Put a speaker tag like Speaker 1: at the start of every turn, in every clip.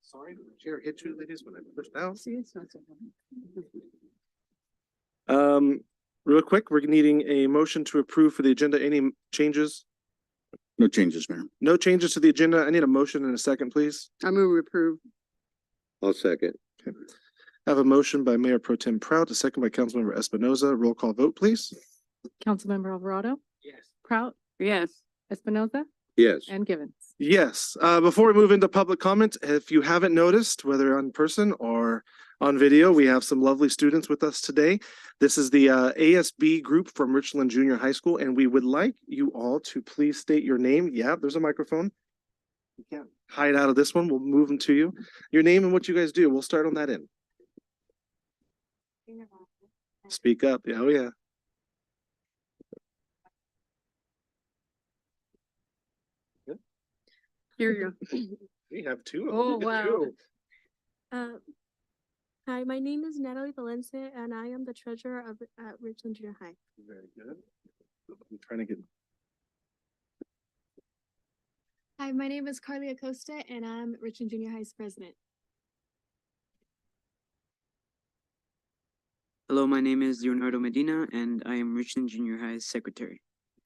Speaker 1: Sorry, the chair hit you, ladies, when I pushed down.
Speaker 2: See, it's not so
Speaker 1: Real quick, we're needing a motion to approve for the agenda. Any changes?
Speaker 3: No changes, Mayor.
Speaker 1: No changes to the agenda. I need a motion and a second, please.
Speaker 2: I move we approve.
Speaker 3: I'll second.
Speaker 1: I have a motion by Mayor Pro Tem Prout, a second by Councilmember Espinoza. Roll call vote, please.
Speaker 4: Councilmember Alvarado,
Speaker 1: Yes.
Speaker 4: Prout,
Speaker 2: Yes.
Speaker 4: Espinoza,
Speaker 3: Yes.
Speaker 4: and Givens.
Speaker 1: Yes, before we move into public comment, if you haven't noticed, whether on person or on video, we have some lovely students with us today. This is the ASB group from Richland Junior High School, and we would like you all to please state your name. Yeah, there's a microphone. You can't hide out of this one. We'll move them to you. Your name and what you guys do. We'll start on that end. Speak up. Yeah, oh, yeah.
Speaker 2: Here you go.
Speaker 1: We have two.
Speaker 2: Oh, wow.
Speaker 5: Hi, my name is Natalie Valencia, and I am the treasurer of Richland Junior High.
Speaker 1: Very good. I'm trying to get.
Speaker 5: Hi, my name is Carly Acosta, and I'm Richland Junior High's president.
Speaker 6: Hello, my name is Leonardo Medina, and I am Richland Junior High's secretary.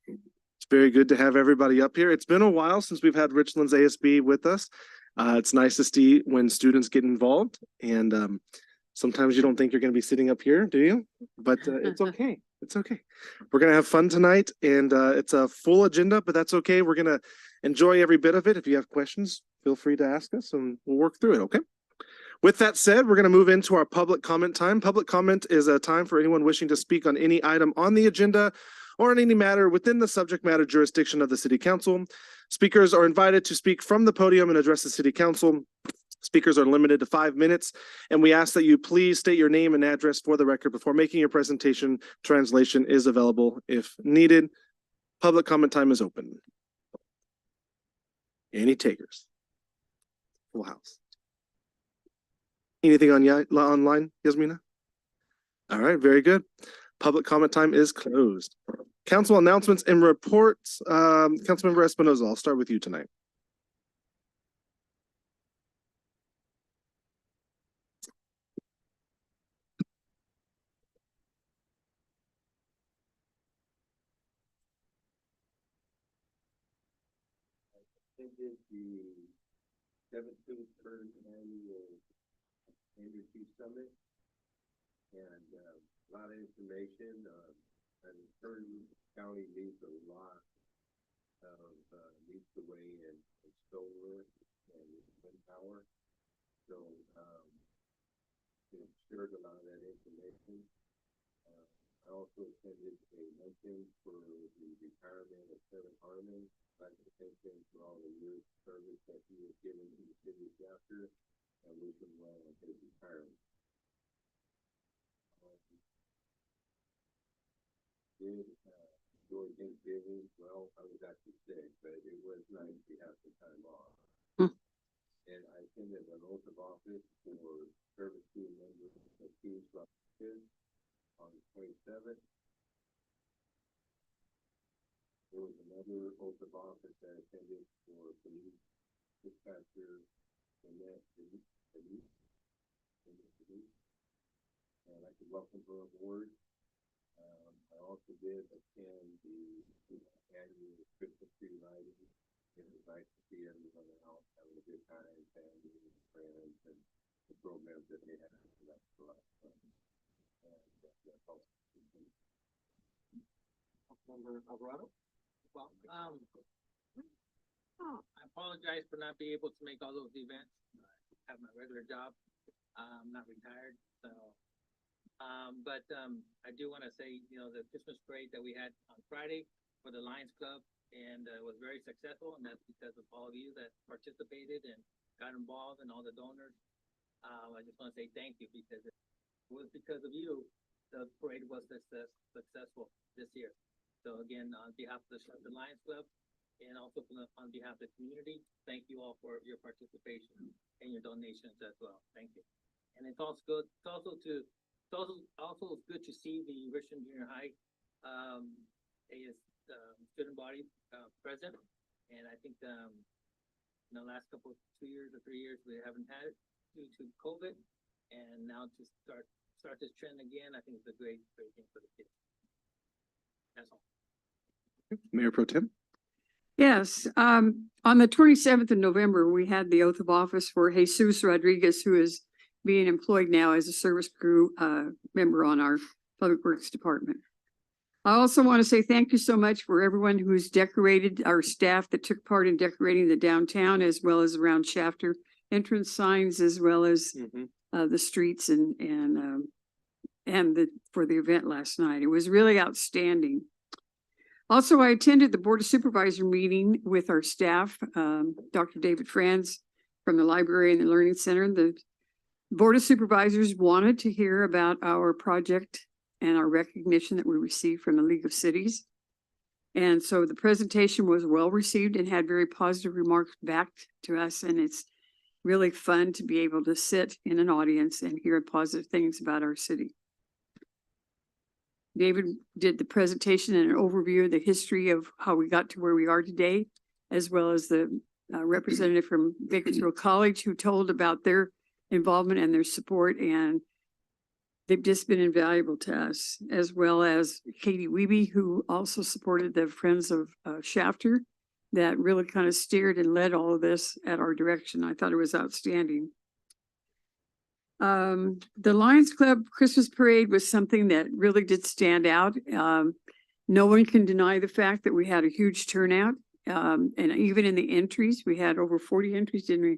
Speaker 1: It's very good to have everybody up here. It's been a while since we've had Richland's ASB with us. It's nice to see when students get involved, and sometimes you don't think you're going to be sitting up here, do you? But it's okay. It's okay. We're going to have fun tonight, and it's a full agenda, but that's okay. We're going to enjoy every bit of it. If you have questions, feel free to ask us, and we'll work through it, okay? With that said, we're going to move into our public comment time. Public comment is a time for anyone wishing to speak on any item on the agenda or on any matter within the subject matter jurisdiction of the City Council. Speakers are invited to speak from the podium and address the City Council. Speakers are limited to 5 minutes, and we ask that you please state your name and address for the record before making your presentation. Translation is available if needed. Public comment time is open. Any takers? Full house. Anything on online, Yasmina? All right, very good. Public comment time is closed. Council announcements and reports. Councilmember Espinoza, I'll start with you tonight.
Speaker 3: Attended the 17th annual Energy Summit, and a lot of information. And Kern County needs a lot of leads the way in solar and wind power. So shared a lot of that information. I also attended a luncheon for the retirement of Kevin Harmon. I'd like to thank him for all the years of service that he has given to the city of Jasper, and wish him well on his retirement. Did enjoy Thanksgiving. Well, I was actually sick, but it was nice to have some time off. And I attended an oath of office for service team members of Kings Rockets on the 27th. There was another oath of office that I attended for police dispatcher Annette Denise. And I'd like to welcome her aboard. I also did attend the annual Christmas tree lighting. It was nice to see everyone out having a good time, family, friends, and the programs that they had. So that's a lot of fun. And that's all.
Speaker 7: Councilmember Alvarado? Well, I apologize for not being able to make all those events. I have my regular job. I'm not retired, so. But I do want to say, the Christmas parade that we had on Friday for the Lions Club, and was very successful, and that's because of all of you that participated and got involved and all the donors. I just want to say thank you, because it was because of you the parade was successful this year. So again, on behalf of the Lions Club, and also on behalf of the community, thank you all for your participation and your donations as well. Thank you. And it's also good. It's also good to see the Richland Junior High student body present, and I think in the last 2 years or 3 years, we haven't had it due to COVID. And now to start this trend again, I think it's a great thing for the kids. That's all.
Speaker 1: Mayor Pro Tem?
Speaker 2: Yes, on the 27th of November, we had the oath of office for Jesus Rodriguez, who is being employed now as a service crew member on our Public Works Department. I also want to say thank you so much for everyone who's decorated, our staff that took part in decorating the downtown as well as around Shafter entrance signs, as well as the streets and for the event last night. It was really outstanding. Also, I attended the Board of Supervisor meeting with our staff, Dr. David Franz from the Library and the Learning Center. The Board of Supervisors wanted to hear about our project and our recognition that we received from the League of Cities. And so the presentation was well received and had very positive remarks back to us. And it's really fun to be able to sit in an audience and hear positive things about our city. David did the presentation and an overview of the history of how we got to where we are today, as well as the representative from Bakersfield College who told about their involvement and their support, and they've just been invaluable to us, as well as Katie Wiebe, who also supported the Friends of Shafter, that really kind of steered and led all of this at our direction. I thought it was outstanding. The Lions Club Christmas Parade was something that really did stand out. No one can deny the fact that we had a huge turnout. And even in the entries, we had over 40 entries, didn't we?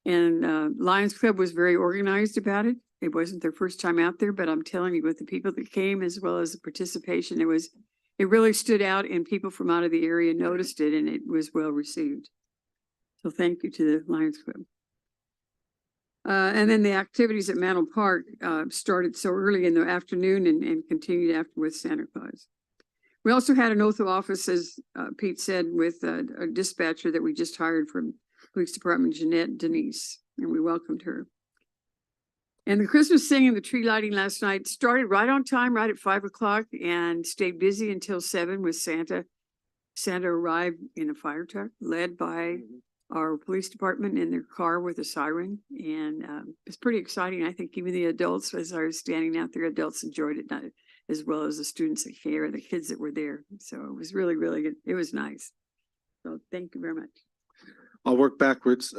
Speaker 2: And Lions Club was very organized about it. It wasn't their first time out there, but I'm telling you, with the people that came as well as the participation, it really stood out, and people from out of the area noticed it, and it was well received. So thank you to the Lions Club. And then the activities at Mantle Park started so early in the afternoon and continued after with Santa Claus. We also had an oath of office, as Pete said, with a dispatcher that we just hired from Police Department, Jeanette Denise, and we welcomed her. And the Christmas singing, the tree lighting last night started right on time, right at 5 o'clock, and stayed busy until 7 with Santa. Santa arrived in a fire truck led by our police department in their car with a siren. And it's pretty exciting. I think even the adults, as I was standing out there, adults enjoyed it, not as well as the students that came or the kids that were there. So it was really, really good. It was nice. So thank you very much.
Speaker 1: I'll work backwards.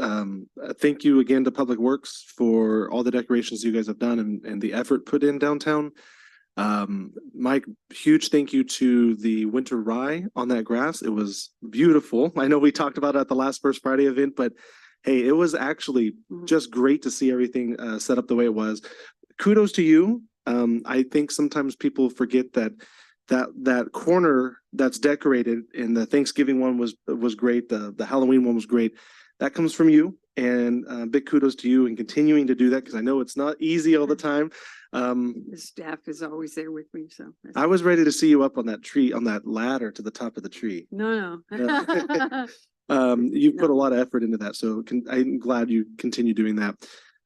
Speaker 1: Thank you again to Public Works for all the decorations you guys have done and the effort put in downtown. Mike, huge thank you to the Winter Rye on that grass. It was beautiful. I know we talked about it at the last First Friday event, but hey, it was actually just great to see everything set up the way it was. Kudos to you. I think sometimes people forget that corner that's decorated, and the Thanksgiving one was great. The Halloween one was great. That comes from you, and big kudos to you and continuing to do that, because I know it's not easy all the time.
Speaker 2: The staff is always there with me, so.
Speaker 1: I was ready to see you up on that tree, on that ladder to the top of the tree.
Speaker 2: No.
Speaker 1: You put a lot of effort into that, so I'm glad you continue doing that.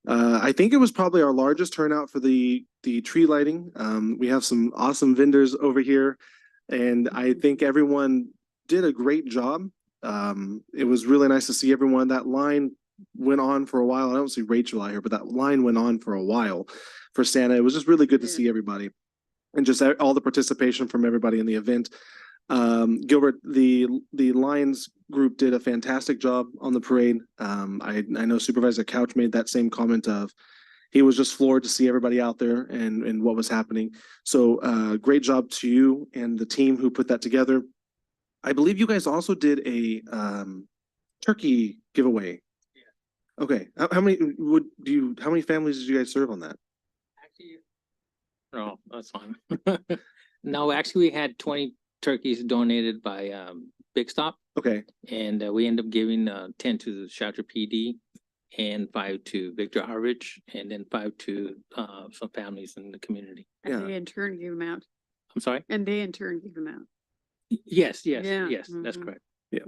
Speaker 1: I think it was probably our largest turnout for the tree lighting. We have some awesome vendors over here, and I think everyone did a great job. It was really nice to see everyone. That line went on for a while. I don't see Rachel out here, but that line went on for a while for Santa. It was just really good to see everybody, and just all the participation from everybody in the event. Gilbert, the Lions group did a fantastic job on the parade. I know Supervisor Couch made that same comment of he was just floored to see everybody out there and what was happening. So great job to you and the team who put that together. I believe you guys also did a turkey giveaway. Yeah. Okay. How many families did you guys serve on that?
Speaker 7: Actually, no, that's fine. No, actually, we had 20 turkeys donated by Big Stop.
Speaker 1: Okay.
Speaker 7: And we ended up giving 10 to the Shafter PD and 5 to Victor Harwich, and then 5 to some families in the community.
Speaker 2: And they in turn gave them out.
Speaker 7: I'm sorry?
Speaker 2: And they in turn gave them out.
Speaker 7: Yes,
Speaker 2: Yeah.
Speaker 7: that's correct.
Speaker 1: Yeah.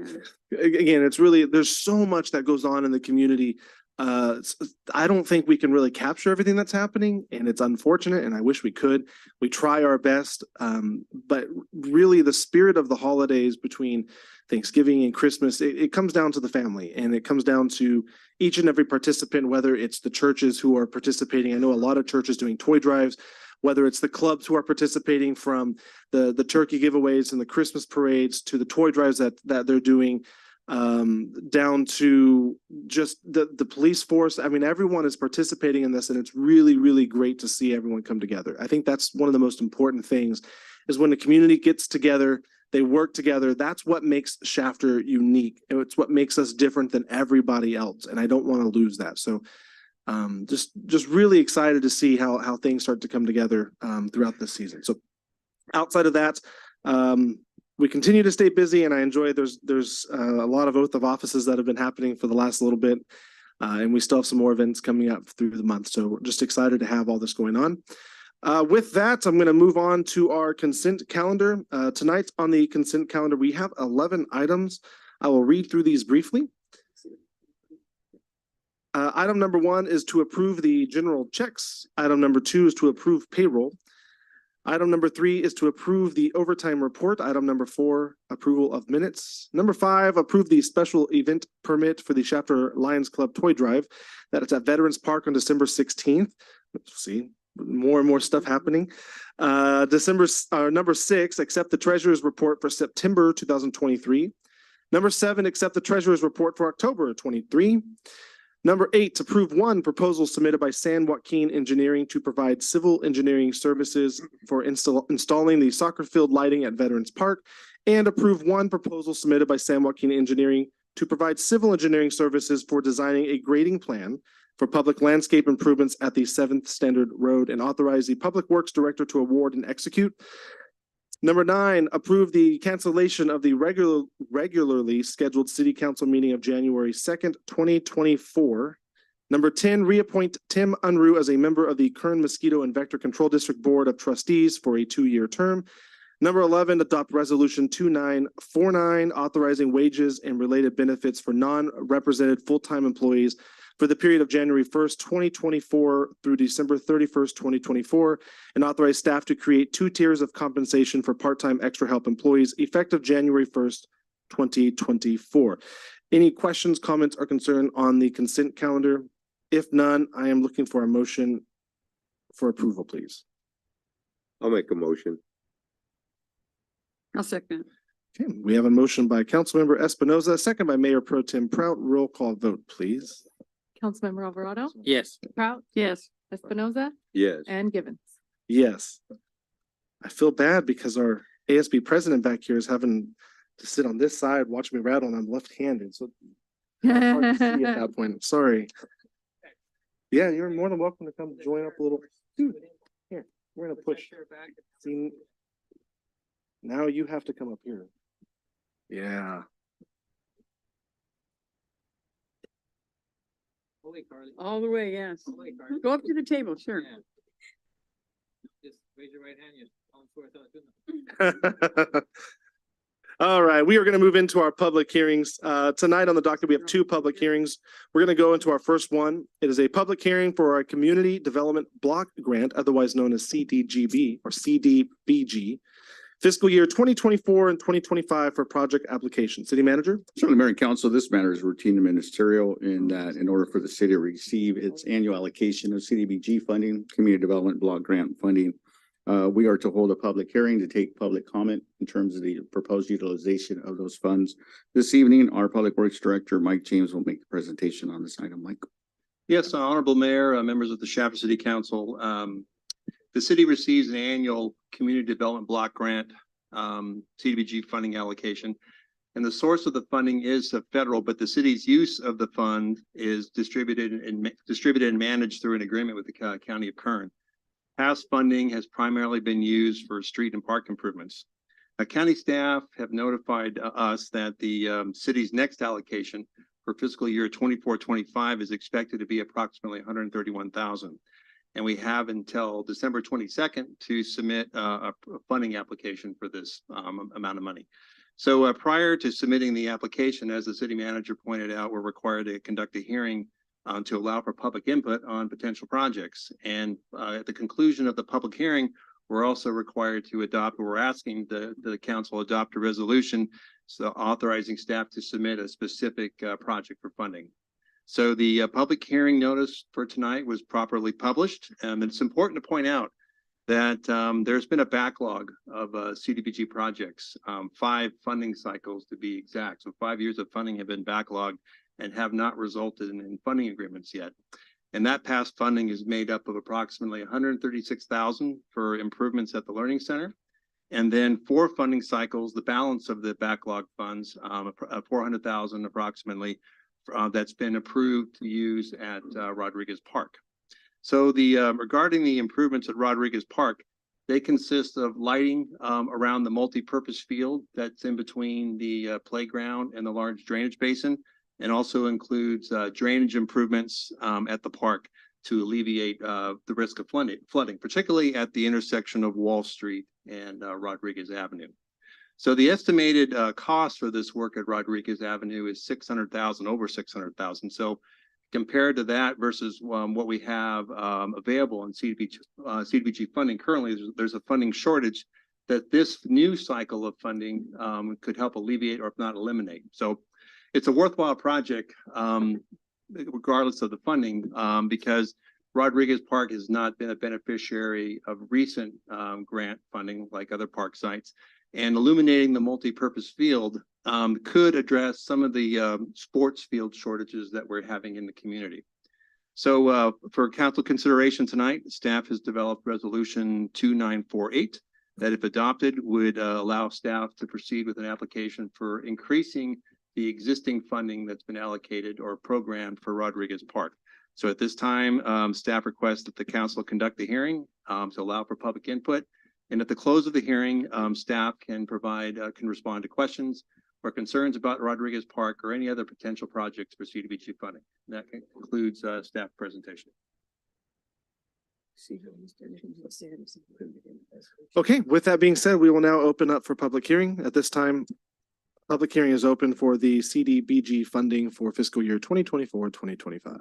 Speaker 1: Again, it's really, there's so much that goes on in the community. I don't think we can really capture everything that's happening, and it's unfortunate, and I wish we could. We try our best, but really the spirit of the holidays between Thanksgiving and Christmas, it comes down to the family, and it comes down to each and every participant, whether it's the churches who are participating. I know a lot of churches doing toy drives, whether it's the clubs who are participating, from the turkey giveaways and the Christmas parades to the toy drives that they're doing, down to just the police force. I mean, everyone is participating in this, and it's really, really great to see everyone come together. I think that's one of the most important things, is when the community gets together, they work together. That's what makes Shafter unique. It's what makes us different than everybody else. And I don't want to lose that. So just really excited to see how things start to come together throughout this season. So outside of that, we continue to stay busy, and I enjoy there's a lot of oath of offices that have been happening for the last little bit. And we still have some more events coming up through the month. So we're just excited to have all this going on. With that, I'm going to move on to our consent calendar. Tonight on the consent calendar, we have 11 items. I will read through these briefly. Item number 1 is to approve the general checks. Item number 2 is to approve payroll. Item number 3 is to approve the overtime report. Item number 4, approval of minutes. Number 5, approve the special event permit for the Shafter Lions Club Toy Drive. That is at Veterans Park on December 16th. Let's see. More and more stuff happening. Number 6, accept the treasurer's report for September 2023. Number 7, accept the treasurer's report for October 23. Number 8, approve 1 proposal submitted by San Joaquin Engineering to provide civil engineering services for installing the soccer field lighting at Veterans Park, and approve 1 proposal submitted by San Joaquin Engineering to provide civil engineering services for designing a grading plan for public landscape improvements at the 7th Standard Road, and authorize the Public Works Director to award and execute. Number 9, approve the cancellation of the regularly scheduled City Council meeting of January 2nd, 2024. Number 10, reappoint Tim Unruh as a member of the Kern Mosquito and Vector Control District Board of Trustees for a 2-year term. Number 11, adopt Resolution 2949, authorizing wages and related benefits for non-represented full-time employees for the period of January 1st, 2024 through December 31st, 2024, and authorize staff to create 2 tiers of compensation for part-time extra help employees effective January 1st, 2024. Any questions, comments, or concern on the consent calendar? If none, I am looking for a motion for approval, please.
Speaker 3: I'll make a motion.
Speaker 2: I'll second.
Speaker 1: Okay, we have a motion by Councilmember Espinoza, second by Mayor Pro Tem Prout. Roll call vote, please.
Speaker 4: Councilmember Alvarado,
Speaker 7: Yes.
Speaker 4: Prout,
Speaker 2: Yes.
Speaker 4: Espinoza,
Speaker 3: Yes.
Speaker 4: and Givens.
Speaker 1: Yes. I feel bad because our ASB president back here is having to sit on this side, watch me rattle, and I'm left-handed, so hard to see at that point. I'm sorry. Yeah, you're more than welcome to come join up a little. Dude, here, we're gonna push. See, now you have to come up here. Yeah.
Speaker 7: Holy Carly.
Speaker 2: All the way, yes.
Speaker 7: Holy Carly.
Speaker 2: Go up to the table, sure.
Speaker 7: Yeah. Just raise your right hand. You're
Speaker 1: All right, we are going to move into our public hearings. Tonight on the docket, we have 2 public hearings. We're going to go into our first one. It is a public hearing for our Community Development Block Grant, otherwise known as CDGB or CDBG, fiscal year 2024 and 2025 for project application. City Manager?
Speaker 8: Certainly, Mayor and Council, this matter is routine and ministerial in that in order for the city to receive its annual allocation of CDBG funding, Community Development Block Grant funding, we are to hold a public hearing to take public comment in terms of the proposed utilization of those funds. This evening, our Public Works Director, Mike James, will make the presentation on this item. Mike.
Speaker 9: Yes, Honorable Mayor, members of the Shafter City Council. The city receives an annual Community Development Block Grant, CDBG funding allocation. And the source of the funding is federal, but the city's use of the fund is distributed and managed through an agreement with the County of Kern. Past funding has primarily been used for street and park improvements. County staff have notified us that the city's next allocation for fiscal year 24-25 is expected to be approximately $131,000. And we have until December 22nd to submit a funding application for this amount of money. So prior to submitting the application, as the city manager pointed out, we're required to conduct a hearing to allow for public input on potential projects. And at the conclusion of the public hearing, we're also required to adopt, or we're asking the council adopt a resolution so authorizing staff to submit a specific project for funding. So the public hearing notice for tonight was properly published. And it's important to point out that there's been a backlog of CDBG projects, 5 funding cycles to be exact. So 5 years of funding have been backlogged and have not resulted in funding agreements yet. And that past funding is made up of approximately 136,000 for improvements at the Learning Center. And then 4 funding cycles, the balance of the backlog funds, 400,000 approximately, that's been approved to use at Rodriguez Park. So regarding the improvements at Rodriguez Park, they consist of lighting around the multi-purpose field that's in between the playground and the large drainage basin, and also includes drainage improvements at the park to alleviate the risk of flooding, particularly at the intersection of Wall Street and Rodriguez Avenue. So the estimated cost for this work at Rodriguez Avenue is 600,000, over 600,000. So compared to that versus what we have available in CDBG funding, currently there's a funding shortage that this new cycle of funding could help alleviate, or if not eliminate. So it's a worthwhile project regardless of the funding, because Rodriguez Park has not been a beneficiary of recent grant funding like other park sites. And illuminating the multi-purpose field could address some of the sports field shortages that we're having in the community. So for council consideration tonight, staff has developed resolution 2948 that, if adopted, would allow staff to proceed with an application for increasing the existing funding that's been allocated or programmed for Rodriguez Park. So at this time, staff requests that the council conduct the hearing to allow for public input. And at the close of the hearing, staff can respond to questions or concerns about Rodriguez Park or any other potential projects for CDBG funding. And that concludes staff presentation.
Speaker 1: Okay, with that being said, we will now open up for public hearing. At this time, public hearing is open for the CDBG funding for fiscal year 2024-2025.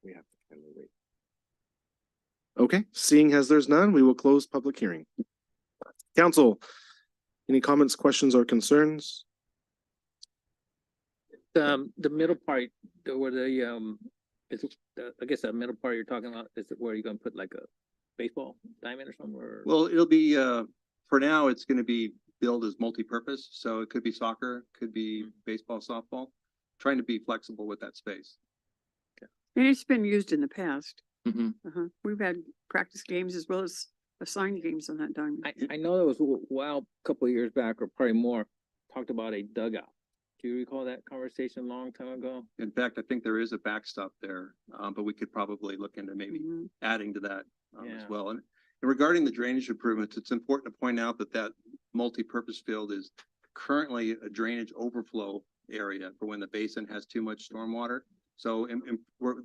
Speaker 1: We have to kind of wait. Okay, seeing as there's none, we will close public hearing. Council, any comments, questions, or concerns?
Speaker 7: The middle part, where I guess the middle part you're talking about, is it where you're gonna put like a baseball diamond or something, or?
Speaker 9: Well, it'll be, for now, it's going to be billed as multi-purpose. So it could be soccer, could be baseball, softball, trying to be flexible with that space.
Speaker 2: And it's been used in the past.
Speaker 7: Mhm.
Speaker 2: We've had practice games as well as assigned games on that diamond.
Speaker 7: I know there was a while, a couple of years back, or probably more, talked about a dugout. Do you recall that conversation a long time ago?
Speaker 9: In fact, I think there is a backstop there, but we could probably look into maybe
Speaker 2: Mhm.
Speaker 9: adding to that as
Speaker 7: Yeah.
Speaker 9: well. And regarding the drainage improvements, it's important to point out that that multi-purpose field is currently a drainage overflow area for when the basin has too much stormwater. So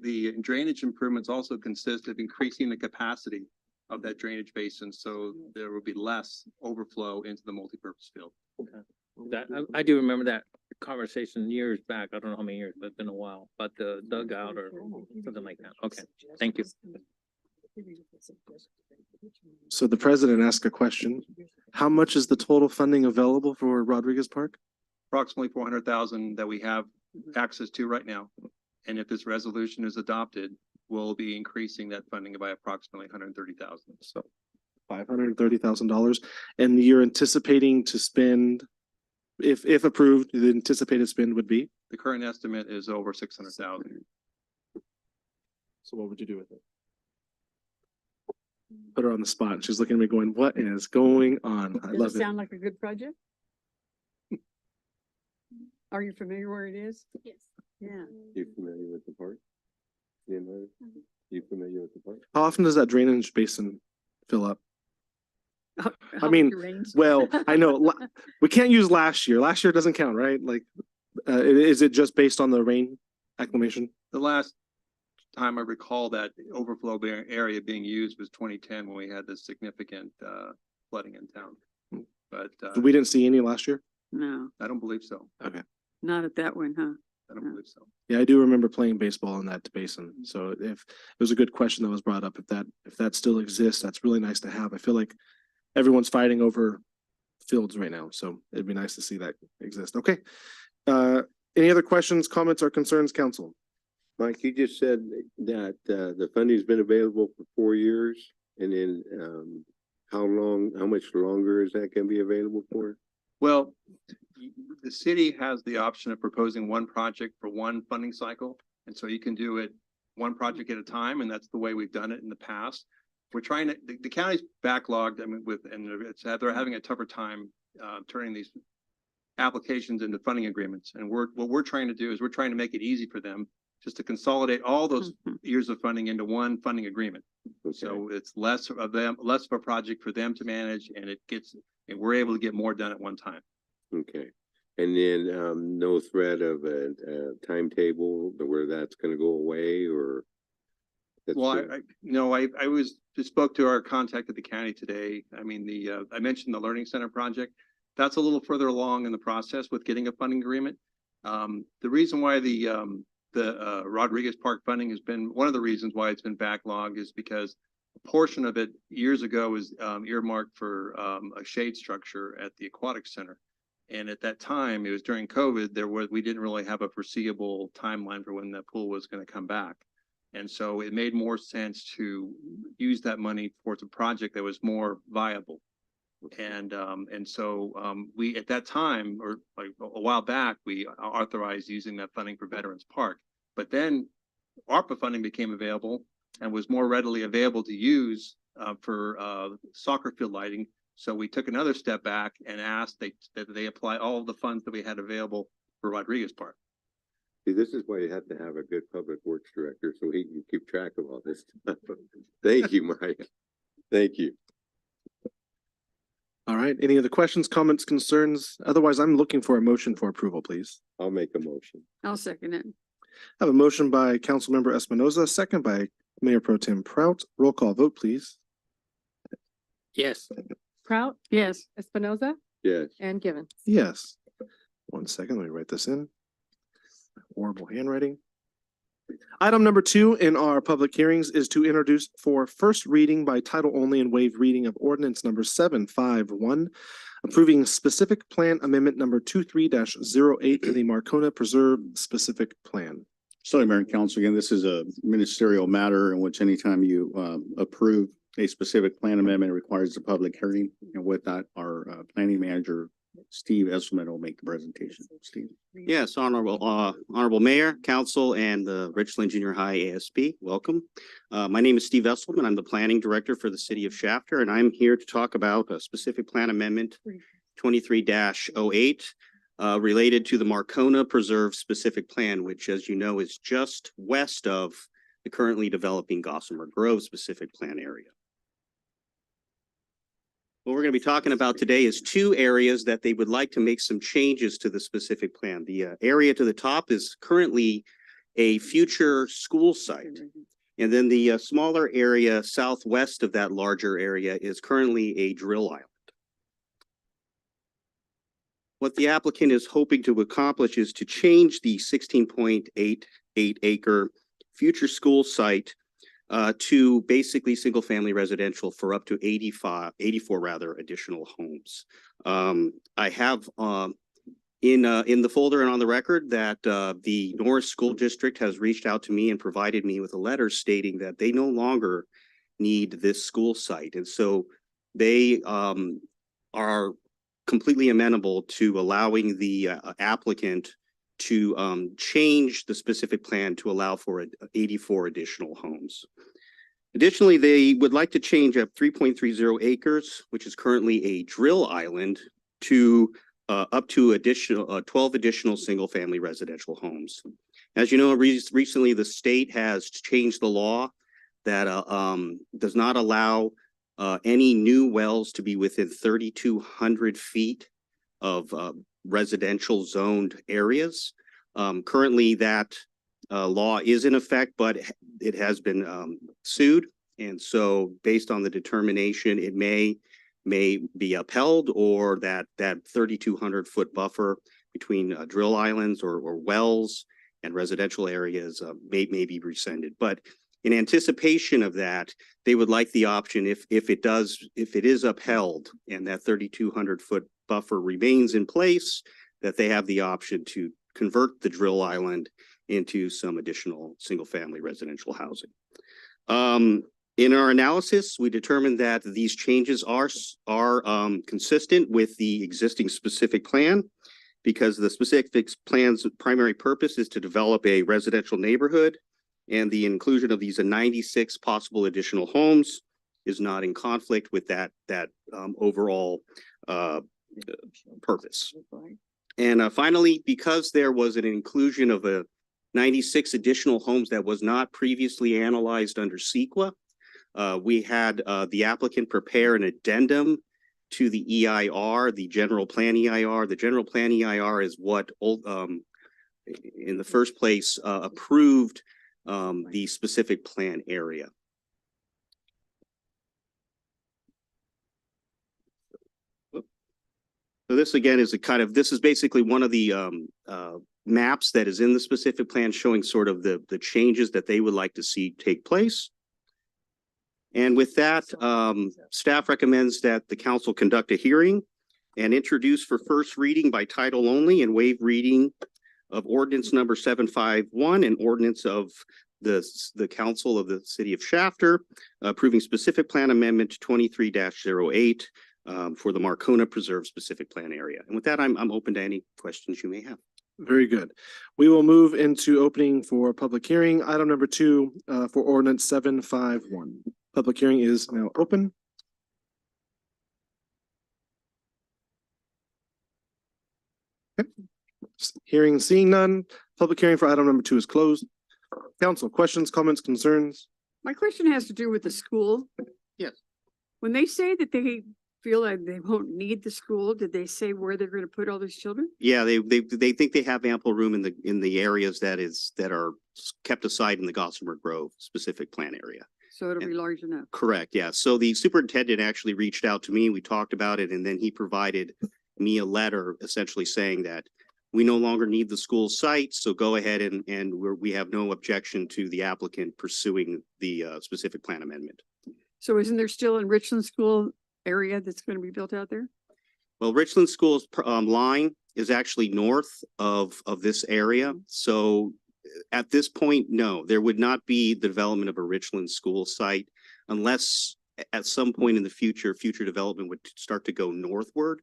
Speaker 9: the drainage improvements also consist of increasing the capacity of that drainage basin, so there will be less overflow into the multi-purpose field.
Speaker 7: I do remember that conversation years back. I don't know how many years, but it's been a while, but the dugout or something like that. Okay, thank you.
Speaker 1: So the president asked a question. How much is the total funding available for Rodriguez Park?
Speaker 9: Approximately 400,000 that we have access to right now. And if this resolution is adopted, we'll be increasing that funding by approximately 130,000.
Speaker 1: So $530,000. And you're anticipating to spend, if approved, the anticipated spend would be?
Speaker 9: The current estimate is over 600,000.
Speaker 1: So what would you do with it? Put her on the spot. She's looking at me going, what is going on? I
Speaker 2: Does
Speaker 1: love
Speaker 2: it
Speaker 1: it.
Speaker 2: sound like a good project? Are you familiar where it is?
Speaker 5: Yes.
Speaker 2: Yeah.
Speaker 3: You familiar with the park? You familiar with the park?
Speaker 1: How often does that drainage basin fill up?
Speaker 2: How
Speaker 1: mean,
Speaker 2: much rains?
Speaker 1: Well, I know we can't use last year. Last year doesn't count, right? Like, is it just based on the rain acclimation?
Speaker 9: The last time I recall that overflow area being used was 2010 when we had this significant flooding in town. But
Speaker 1: We didn't see any last year?
Speaker 2: No,
Speaker 9: I don't believe so.
Speaker 2: not at that one, huh?
Speaker 9: I don't believe so.
Speaker 1: Yeah, I do remember playing baseball in that basin. So if it was a good question that was brought up, if that still exists, that's really nice to have. I feel like everyone's fighting over fields right now, so it'd be nice to see that exist. Okay. Any other questions, comments, or concerns, council?
Speaker 3: Mike, you just said that the funding's been available for 4 years, and then how much longer is that gonna be available for?
Speaker 9: Well, the city has the option of proposing one project for one funding cycle. And so you can do it one project at a time, and that's the way we've done it in the past. We're trying to, the county's backlogged, I mean, they're having a tougher time turning these applications into funding agreements. And what we're trying to do is we're trying to make it easy for them just to consolidate all those years of funding into one funding agreement.
Speaker 3: Okay.
Speaker 9: So it's less of a project for them to manage, and and we're able to get more done at one time.
Speaker 3: Okay, and then no threat of a timetable where that's gonna go away, or? That's
Speaker 9: Well,
Speaker 3: good.
Speaker 9: I just spoke to our contact at the county today. I mean, I mentioned the Learning Center project. That's a little further along in the process with getting a funding agreement. The reason why the Rodriguez Park funding has been, one of the reasons why it's been backlogged is because a portion of it years ago was earmarked for a shade structure at the aquatic center. And at that time, it was during COVID, we didn't really have a foreseeable timeline for when that pool was going to come back. And so it made more sense to use that money towards a project that was more viable. And so we, at that time, or like a while back, we authorized using that funding for Veterans Park. But then ARPA funding became available and was more readily available to use for soccer field lighting. So we took another step back and asked that they apply all of the funds that we had available for Rodriguez Park.
Speaker 3: See, this is why you have to have a good public works director, so he can keep track of all this stuff. Thank you, Mike. Thank you.
Speaker 1: All right. Any other questions, comments, concerns? Otherwise, I'm looking for a motion for approval, please.
Speaker 3: I'll make a motion.
Speaker 2: I'll second it.
Speaker 1: I have a motion by Councilmember Espinoza, second by Mayor Pro Tem Prout. Roll call vote, please.
Speaker 6: Yes.
Speaker 4: Prout,
Speaker 2: Yes.
Speaker 4: Espinoza,
Speaker 3: Yes.
Speaker 4: and Givens.
Speaker 1: Yes. 1 second, let me write this in. Horrible handwriting. Item number 2 in our public hearings is to introduce for first reading by title only and waive reading of ordinance number 751, approving specific plan amendment number 23-08 to the Marcona Preserve specific plan.
Speaker 8: So, Mayor and Council, again, this is a ministerial matter in which anytime you approve a specific plan amendment, it requires a public hearing. And with that, our planning manager, Steve Esselman, will make the presentation. Steve.
Speaker 10: Yes, Honorable Mayor, Council, and the Richland Junior High ASB, welcome. My name is Steve Esselman. I'm the Planning Director for the City of Shafter, and I'm here to talk about a specific plan amendment 23-08 related to the Marcona Preserve specific plan, which, as you know, is just west of the currently developing Gossamer Grove specific plan area. What we're going to be talking about today is 2 areas that they would like to make some changes to the specific plan. The area to the top is currently a future school site. And then the smaller area southwest of that larger area is currently a drill island. What the applicant is hoping to accomplish is to change the 16.88 acre future school site to basically single family residential for up to 84 additional homes. I have in the folder and on the record that the Norris School District has reached out to me and provided me with a letter stating that they no longer need this school site. And so they are completely amenable to allowing the applicant to change the specific plan to allow for 84 additional homes. Additionally, they would like to change up 3.30 acres, which is currently a drill island, to up to 12 additional single-family residential homes. As you know, recently the state has changed the law that does not allow any new wells to be within 3,200 feet of residential zoned areas. Currently, that law is in effect, but it has been sued. And so based on the determination, it may be upheld, or that 3,200 foot buffer between drill islands or wells and residential areas may be rescinded. But in anticipation of that, they would like the option if it is upheld and that 3,200-foot buffer remains in place, that they have the option to convert the drill island into some additional single-family residential housing. In our analysis, we determined that these changes are consistent with the existing specific plan, because the specific plan's primary purpose is to develop a residential neighborhood, and the inclusion of these 96 possible additional homes is not in conflict with that overall purpose. And finally, because there was an inclusion of 96 additional homes that was not previously analyzed under CEQA, we had the applicant prepare an addendum to the EIR, the general plan EIR. The general plan EIR is what in the first place approved the specific plan area. So this again is this is basically one of the maps that is in the specific plan showing sort of the changes that they would like to see take place. And with that, staff recommends that the council conduct a hearing and introduce for first reading by title only and waive reading of ordinance number 751 and ordinance of the council of the city of Shafter approving specific plan amendment 23-08 for the Marcona Preserve specific plan area. And with that, I'm open to any questions you may have.
Speaker 1: Very good. We will move into opening for public hearing. Item number 2 for ordinance 751. Public hearing is now open. Okay. Hearing and seeing none. Public hearing for item number 2 is closed. Council, questions, comments, concerns?
Speaker 2: My question has to do with the school.
Speaker 10: Yes.
Speaker 2: When they say that they feel like they won't need the school, did they say where they're going to put all these children?
Speaker 10: Yeah, they think they have ample room in the areas that are kept aside in the Gossamer Grove specific plan area.
Speaker 2: So it'll be large enough.
Speaker 10: Correct, yeah. So the superintendent actually reached out to me. We talked about it, and then he provided me a letter essentially saying that we no longer need the school site, so go ahead and we have no objection to the applicant pursuing the specific plan amendment.
Speaker 2: So isn't there still in Richland School area that's going to be built out there?
Speaker 10: Well, Richland School's line is actually north of this area. So at this point, no, there would not be the development of a Richland School site unless at some point in the future development would start to go northward,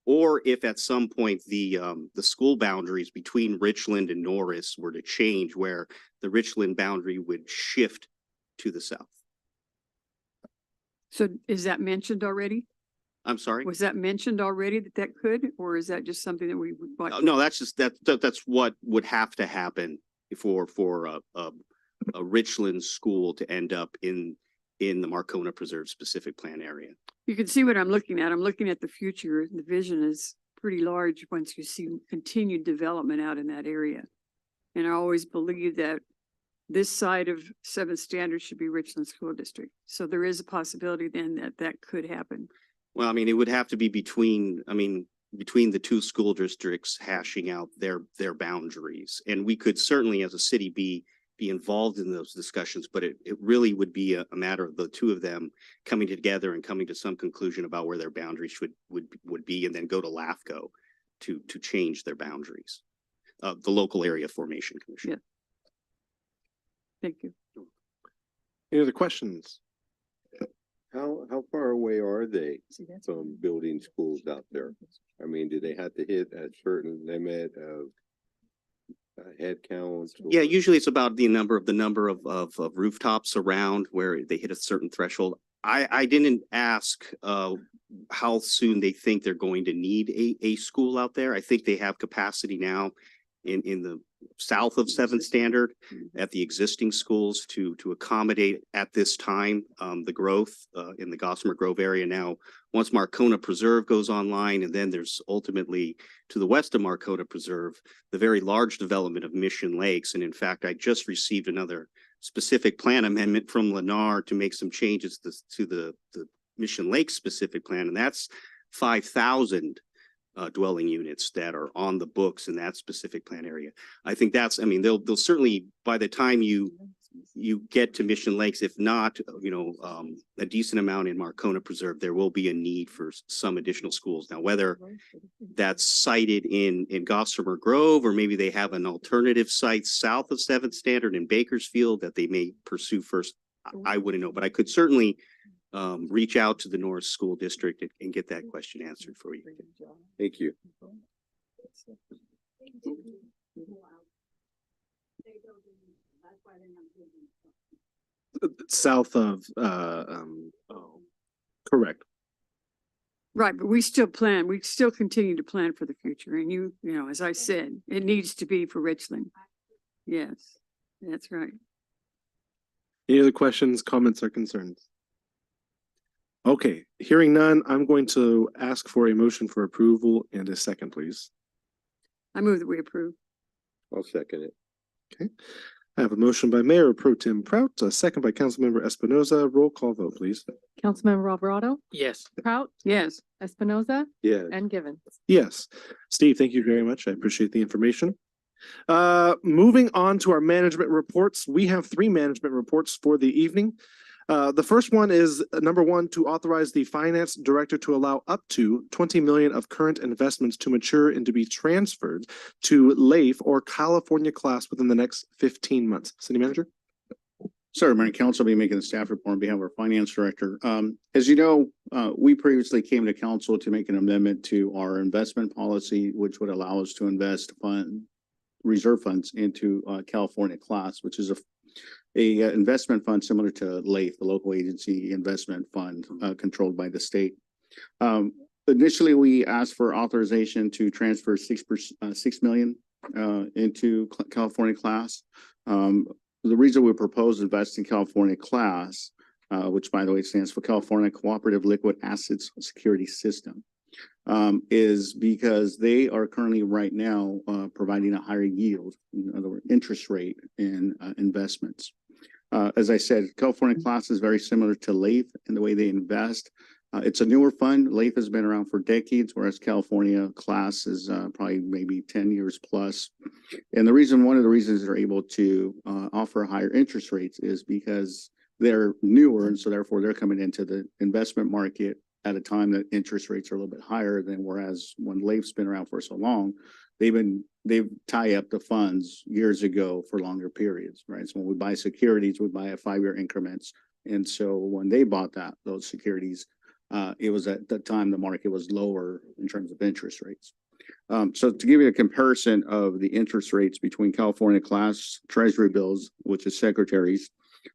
Speaker 10: or if at some point the school boundaries between Richland and Norris were to change, where the Richland boundary would shift to the south.
Speaker 2: So is that mentioned already?
Speaker 10: I'm sorry?
Speaker 2: Was that mentioned already that could, or is that just something that we would like?
Speaker 10: No, that's just that's what would have to happen for a Richland school to end up in the Marcona Preserve specific plan area.
Speaker 2: You can see what I'm looking at. I'm looking at the future. The vision is pretty large once you see continued development out in that area. And I always believe that this side of 7th Standard should be Richland School District. So there is a possibility then that could happen.
Speaker 10: Well, I mean, it would have to be between the two school districts hashing out their boundaries. And we could certainly as a city be involved in those discussions, but it really would be a matter of the two of them coming together and coming to some conclusion about where their boundaries would be, and then go to LAFCO to change their boundaries. The local area formation commission.
Speaker 2: Yeah. Thank you.
Speaker 1: Any other questions?
Speaker 3: How far away are they from building schools out there? I mean, do they have to hit a certain limit of head count?
Speaker 10: Yeah, usually it's about the number of rooftops around where they hit a certain threshold. I didn't ask how soon they think they're going to need a school out there. I think they have capacity now in the south of 7th Standard at the existing schools to accommodate at this time the growth in the Gossamer Grove area. Now, once Marcona Preserve goes online, and then there's ultimately to the west of Marcona Preserve, the very large development of Mission Lakes. And in fact, I just received another specific plan amendment from Lennar to make some changes to the Mission Lakes specific plan, and that's 5,000 dwelling units that are on the books in that specific plan area. I think that's, I mean, they'll certainly, by the time you get to Mission Lakes, if not, a decent amount in Marcona Preserve, there will be a need for some additional schools. Now, whether that's sited in Gossamer Grove, or maybe they have an alternative site south of Seventh Standard in Bakersfield that they may pursue first, I wouldn't know, but I could certainly reach out to the Norris School District and get that question answered for you.
Speaker 8: Thank you.
Speaker 1: South of, correct.
Speaker 2: Right, but we still continue to plan for the future. And you know, as I said, it needs to be for Richland. Yes, that's right.
Speaker 1: Any other questions, comments, or concerns? Okay, hearing none, I'm going to ask for a motion for approval and a second, please.
Speaker 2: I move that we approve.
Speaker 3: I'll second it.
Speaker 1: Okay, I have a motion by Mayor Pro Tem Prout, a second by Councilmember Espinoza. Roll call vote, please.
Speaker 4: Councilmember Alvarado,
Speaker 7: Yes.
Speaker 4: Prout,
Speaker 2: Yes,
Speaker 4: Espinoza,
Speaker 3: Yes.
Speaker 4: and Givens.
Speaker 1: Yes. Steve, thank you very much. I appreciate the information. Moving on to our management reports. We have 3 management reports for the evening. The first one is number 1, to authorize the finance director to allow up to 20 million of current investments to mature and to be transferred to LAIF or California class within the next 15 months. City manager?
Speaker 8: Sir, Mayor and Council, I'll be making the staff report on behalf of our finance director. As you know, we previously came to council to make an amendment to our investment policy, which would allow us to invest reserve funds into California class, which is a investment fund similar to LAIF, the local agency investment fund controlled by the state. Initially, we asked for authorization to transfer 6 million into California class. The reason we propose invest in California class, which by the way stands for California Cooperative Liquid Assets Security System, is because they are currently right now providing a higher yield, in other words, interest rate in investments. As I said, California class is very similar to LAIF in the way they invest. It's a newer fund. LAIF has been around for decades, whereas California class is probably maybe 10 years plus. And one of the reasons they're able to offer higher interest rates is because they're newer, and so therefore they're coming into the investment market at a time that interest rates are a little bit higher than whereas when LAIF's been around for so long, they've tie up the funds years ago for longer periods, right? So when we buy securities, we buy at 5-year increments. And so when they bought those securities, it was at the time the market was lower in terms of interest rates. So to give you a comparison of the interest rates between California class treasury bills, which is secretaries,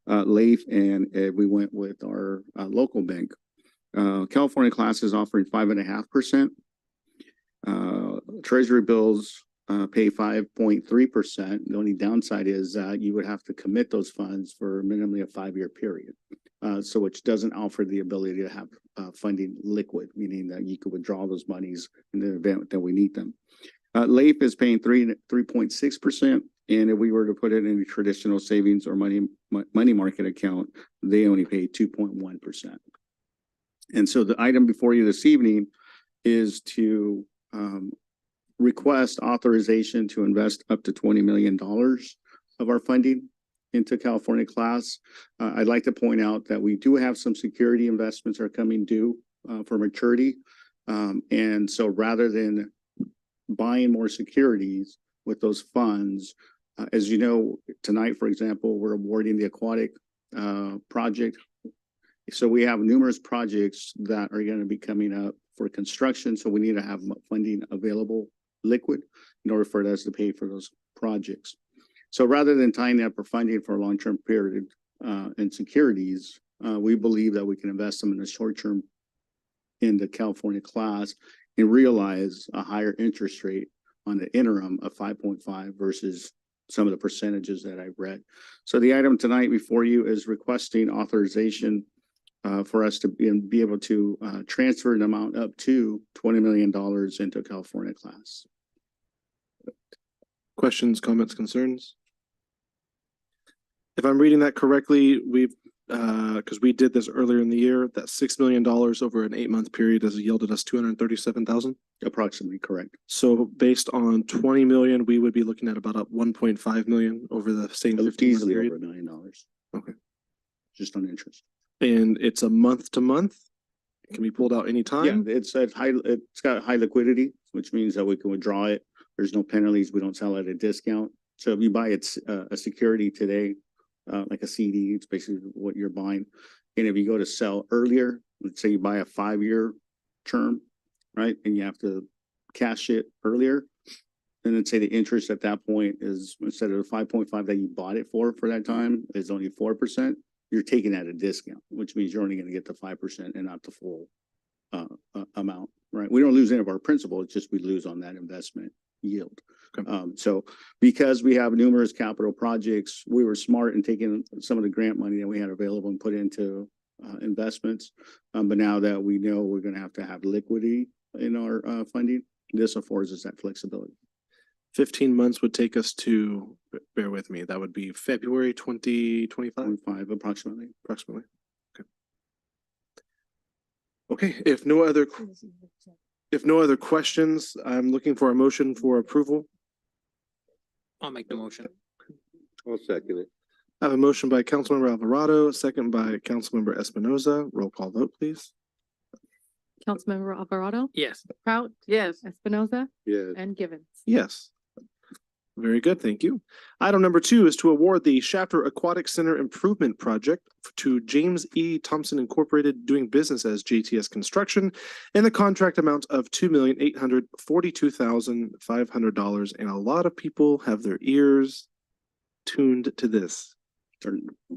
Speaker 8: LAIF, and we went with our local bank. California class is offering 5.5%. Treasury bills pay 5.3%. The only downside is you would have to commit those funds for minimally a 5-year period. So which doesn't offer the ability to have funding liquid, meaning that you could withdraw those monies in the event that we need them. LAIF is paying 3.6%. And if we were to put it in a traditional savings or money market account, they only pay 2.1%. And so the item before you this evening is to request authorization to invest up to $20 million of our funding into California class. I'd like to point out that we do have some security investments are coming due for maturity. And so rather than buying more securities with those funds, as you know, tonight, for example, we're awarding the aquatic project. So we have numerous projects that are going to be coming up for construction. So we need to have funding available liquid in order for us to pay for those projects. So rather than tying up for funding for a long-term period in securities, we believe that we can invest them in the short term in the California class and realize a higher interest rate on the interim of 5.5 versus some of the percentages that I've read. So the item tonight before you is requesting authorization for us to be able to transfer an amount up to $20 million into California class.
Speaker 1: Questions, comments, concerns? If I'm reading that correctly, we've because we did this earlier in the year, that $6 million over an 8-month period has yielded us 237,000.
Speaker 8: Approximately correct.
Speaker 1: So based on 20 million, we would be looking at about up 1.5 million over the same 15-month
Speaker 8: Easily over
Speaker 1: period.
Speaker 8: $1 million.
Speaker 1: Okay.
Speaker 8: Just on interest.
Speaker 1: And it's a month to month. It can be pulled out
Speaker 8: Yeah,
Speaker 1: anytime.
Speaker 8: it's got high liquidity, which means that we can withdraw it. There's no penalties. We don't sell at a discount. So if you buy a security today, like a CD, it's basically what you're buying. And if you go to sell earlier, let's say you buy a 5-year term, right? And you have to cash it earlier. And then say the interest at that point is, instead of the 5.5 that you bought it for that time, is only 4%. You're taking at a discount, which means you're only going to get the 5% and not the full amount, right? We don't lose any of our principal. It's just we lose on that investment yield.
Speaker 1: Okay.
Speaker 8: So because we have numerous capital projects, we were smart in taking some of the grant money that we had available and put into investments. But now that we know we're going to have liquidity in our funding, this affords us that flexibility.
Speaker 1: 15 months would take us to, bear with me, that would be February 2025
Speaker 8: 5 approximately.
Speaker 1: approximately. Okay, if no other questions, I'm looking for a motion for approval.
Speaker 7: I'll make the motion.
Speaker 3: I'll second it.
Speaker 1: I have a motion by Councilmember Alvarado, a second by Councilmember Espinoza. Roll call vote, please.
Speaker 4: Councilmember Alvarado,
Speaker 7: Yes.
Speaker 4: Prout,
Speaker 2: Yes.
Speaker 4: Espinoza,
Speaker 3: Yes.
Speaker 4: and Givens.
Speaker 1: Yes. Very good, thank you. Item number 2 is to award the Shafter Aquatic Center Improvement Project to James E. Thompson Incorporated, doing business as JTS Construction, in the contract amount of $2,842,500. And a lot of people have their ears tuned to this.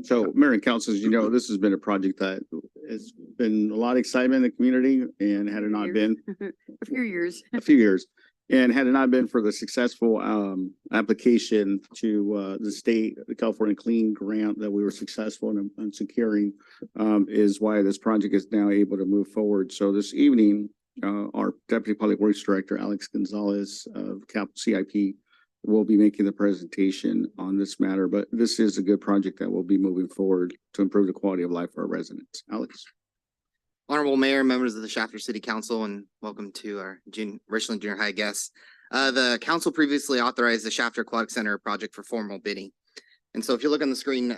Speaker 8: So, Mayor and Council, as you know, this has been a project that has been a lot of excitement in the community, and had it not been
Speaker 2: A few years.
Speaker 8: a few years, and had it not been for the successful application to the state, the California Clean Grant that we were successful in securing, is why this project is now able to move forward. So this evening, our Deputy Public Works Director, Alex Gonzalez of CIP, will be making the presentation on this matter, but this is a good project that will be moving forward to improve the quality of life for our residents. Alex?
Speaker 11: Honorable Mayor, members of the Shafter City Council, and welcome to our Richland Junior High guests. The council previously authorized the Shafter Aquatic Center project for formal bidding. And so if you look on the screen,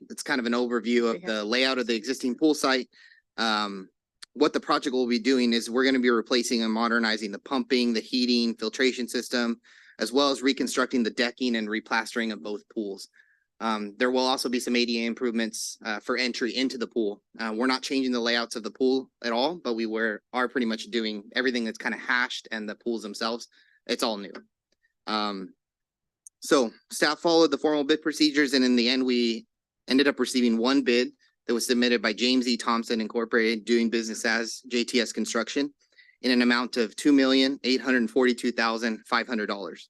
Speaker 11: it's kind of an overview of the layout of the existing pool site. What the project will be doing is we're going to be replacing and modernizing the pumping, the heating, filtration system, as well as reconstructing the decking and replastering of both pools. There will also be some ADA improvements for entry into the pool. We're not changing the layouts of the pool at all, but we are pretty much doing everything that's kind of hashed, and the pools themselves, it's all new. So staff followed the formal bid procedures, and in the end, we ended up receiving one bid that was submitted by James E. Thompson Incorporated, doing business as JTS Construction, in an amount of $2,842,500.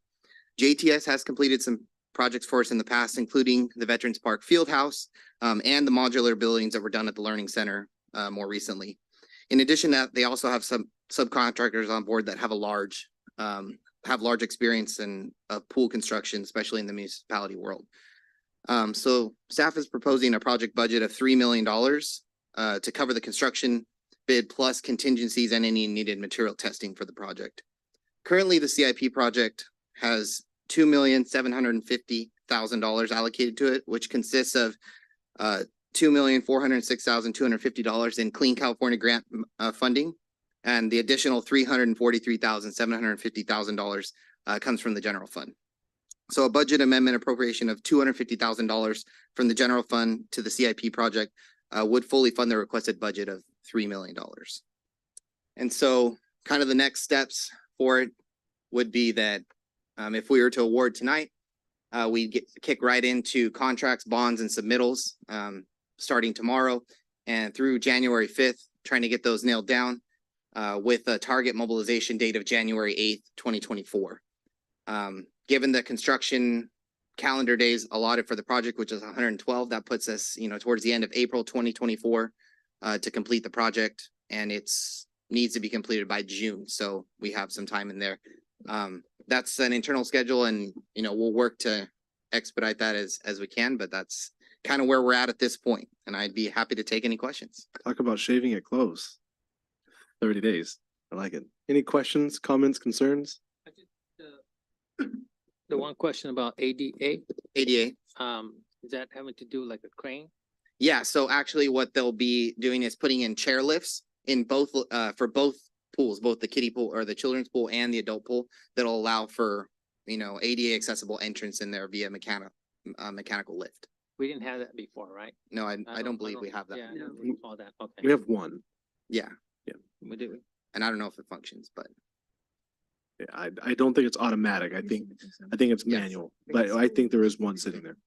Speaker 11: JTS has completed some projects for us in the past, including the Veterans Park Fieldhouse, and the modular buildings that were done at the Learning Center more recently. In addition to that, they also have some subcontractors on board that have large experience in pool construction, especially in the municipality world. So staff is proposing a project budget of $3 million to cover the construction bid plus contingencies and any needed material testing for the project. Currently, the CIP project has $2,750,000 allocated to it, which consists of $2,406,250 in Clean California Grant funding, and the additional $343,750,000 comes from the general fund. So a budget amendment appropriation of $250,000 from the general fund to the CIP project would fully fund the requested budget of $3 million. And so kind of the next steps for it would be that if we were to award tonight, we'd kick right into contracts, bonds, and submittals starting tomorrow and through January 5th, trying to get those nailed down with a target mobilization date of January 8th, 2024. Given the construction calendar days allotted for the project, which is 112, that puts us, towards the end of April 2024 to complete the project, and needs to be completed by June. So we have some time in there. That's an internal schedule, and we'll work to expedite that as we can, but that's kind of where we're at this point, and I'd be happy to take any questions.
Speaker 1: Talk about shaving it close. 30 days. I like it. Any questions, comments, concerns?
Speaker 7: I just, the one question about ADA,
Speaker 11: ADA.
Speaker 7: is that having to do like a crane?
Speaker 11: Yeah, so actually what they'll be doing is putting in chair lifts in both, for both pools, both the kiddie pool or the children's pool and the adult pool, that'll allow for, ADA accessible entrance in there via mechanical lift.
Speaker 7: We didn't have that before, right?
Speaker 11: No, I don't believe we have that.
Speaker 7: Yeah, I don't recall that, okay.
Speaker 1: We have one.
Speaker 11: Yeah,
Speaker 7: We do.
Speaker 11: and I don't know if it functions, but
Speaker 1: Yeah, I don't think it's automatic. I think it's
Speaker 11: Yeah.
Speaker 1: manual, but I think there is one sitting there.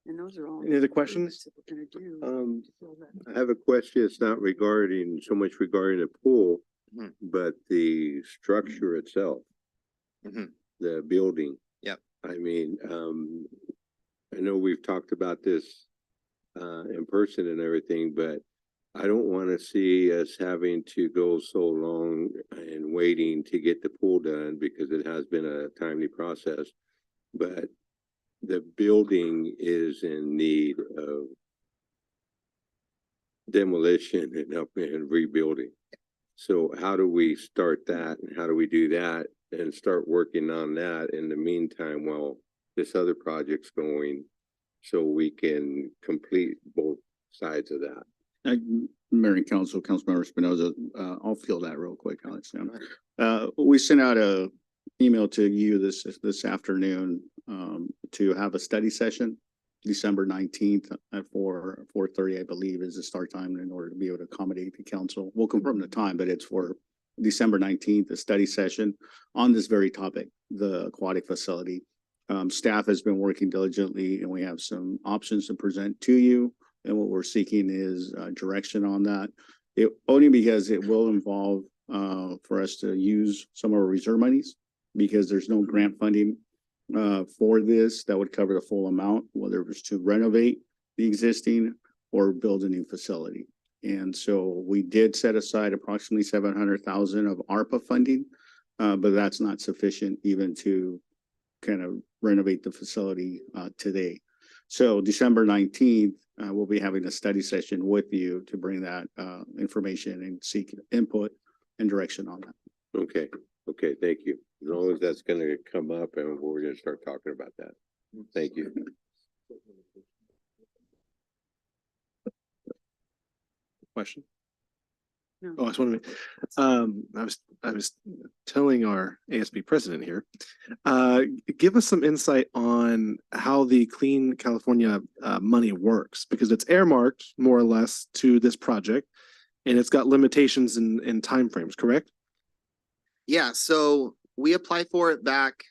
Speaker 2: And those are all.
Speaker 1: Any other questions?
Speaker 2: that we're gonna do to fill that.
Speaker 3: I have a question. It's not so much regarding the pool,
Speaker 11: Mhm.
Speaker 3: but the structure itself.
Speaker 11: Mhm.
Speaker 3: The building.
Speaker 11: Yep.
Speaker 3: I mean, I know we've talked about this in person and everything, but I don't want to see us having to go so long and waiting to get the pool done because it has been a timely process. But the building is in need of demolition and rebuilding. So how do we start that and how do we do that and start working on that in the meantime while this other project's going so we can complete both sides of that?
Speaker 8: Mayor and Council, Councilmember Espinoza, I'll field that real quick, Alex. We sent out a email to you this afternoon, to have a study session, December 19th at 4:30, I believe, is the start time in order to be able to accommodate the council. We'll confirm the time, but it's for December 19th, a study session on this very topic, the aquatic facility. Staff has been working diligently and we have some options to present to you. And what we're seeking is direction on that. Only because it will involve for us to use some of our reserve monies because there's no grant funding for this that would cover the full amount, whether it was to renovate the existing or build a new facility. And so we did set aside approximately 700,000 of ARPA funding, but that's not sufficient even to kind of renovate the facility today. So December 19th, we'll be having a study session with you to bring that information and seek input and direction on that.
Speaker 3: Okay, thank you. As long as that's gonna come up and we're gonna start talking about that. Thank you.
Speaker 1: Question?
Speaker 2: No.
Speaker 1: Oh, I just wanted to, I was telling our ASB president here, give us some insight on how the Clean California money works, because it's earmarked more or less to this project and it's got limitations in timeframes, correct?
Speaker 11: yeah, so we applied for it back,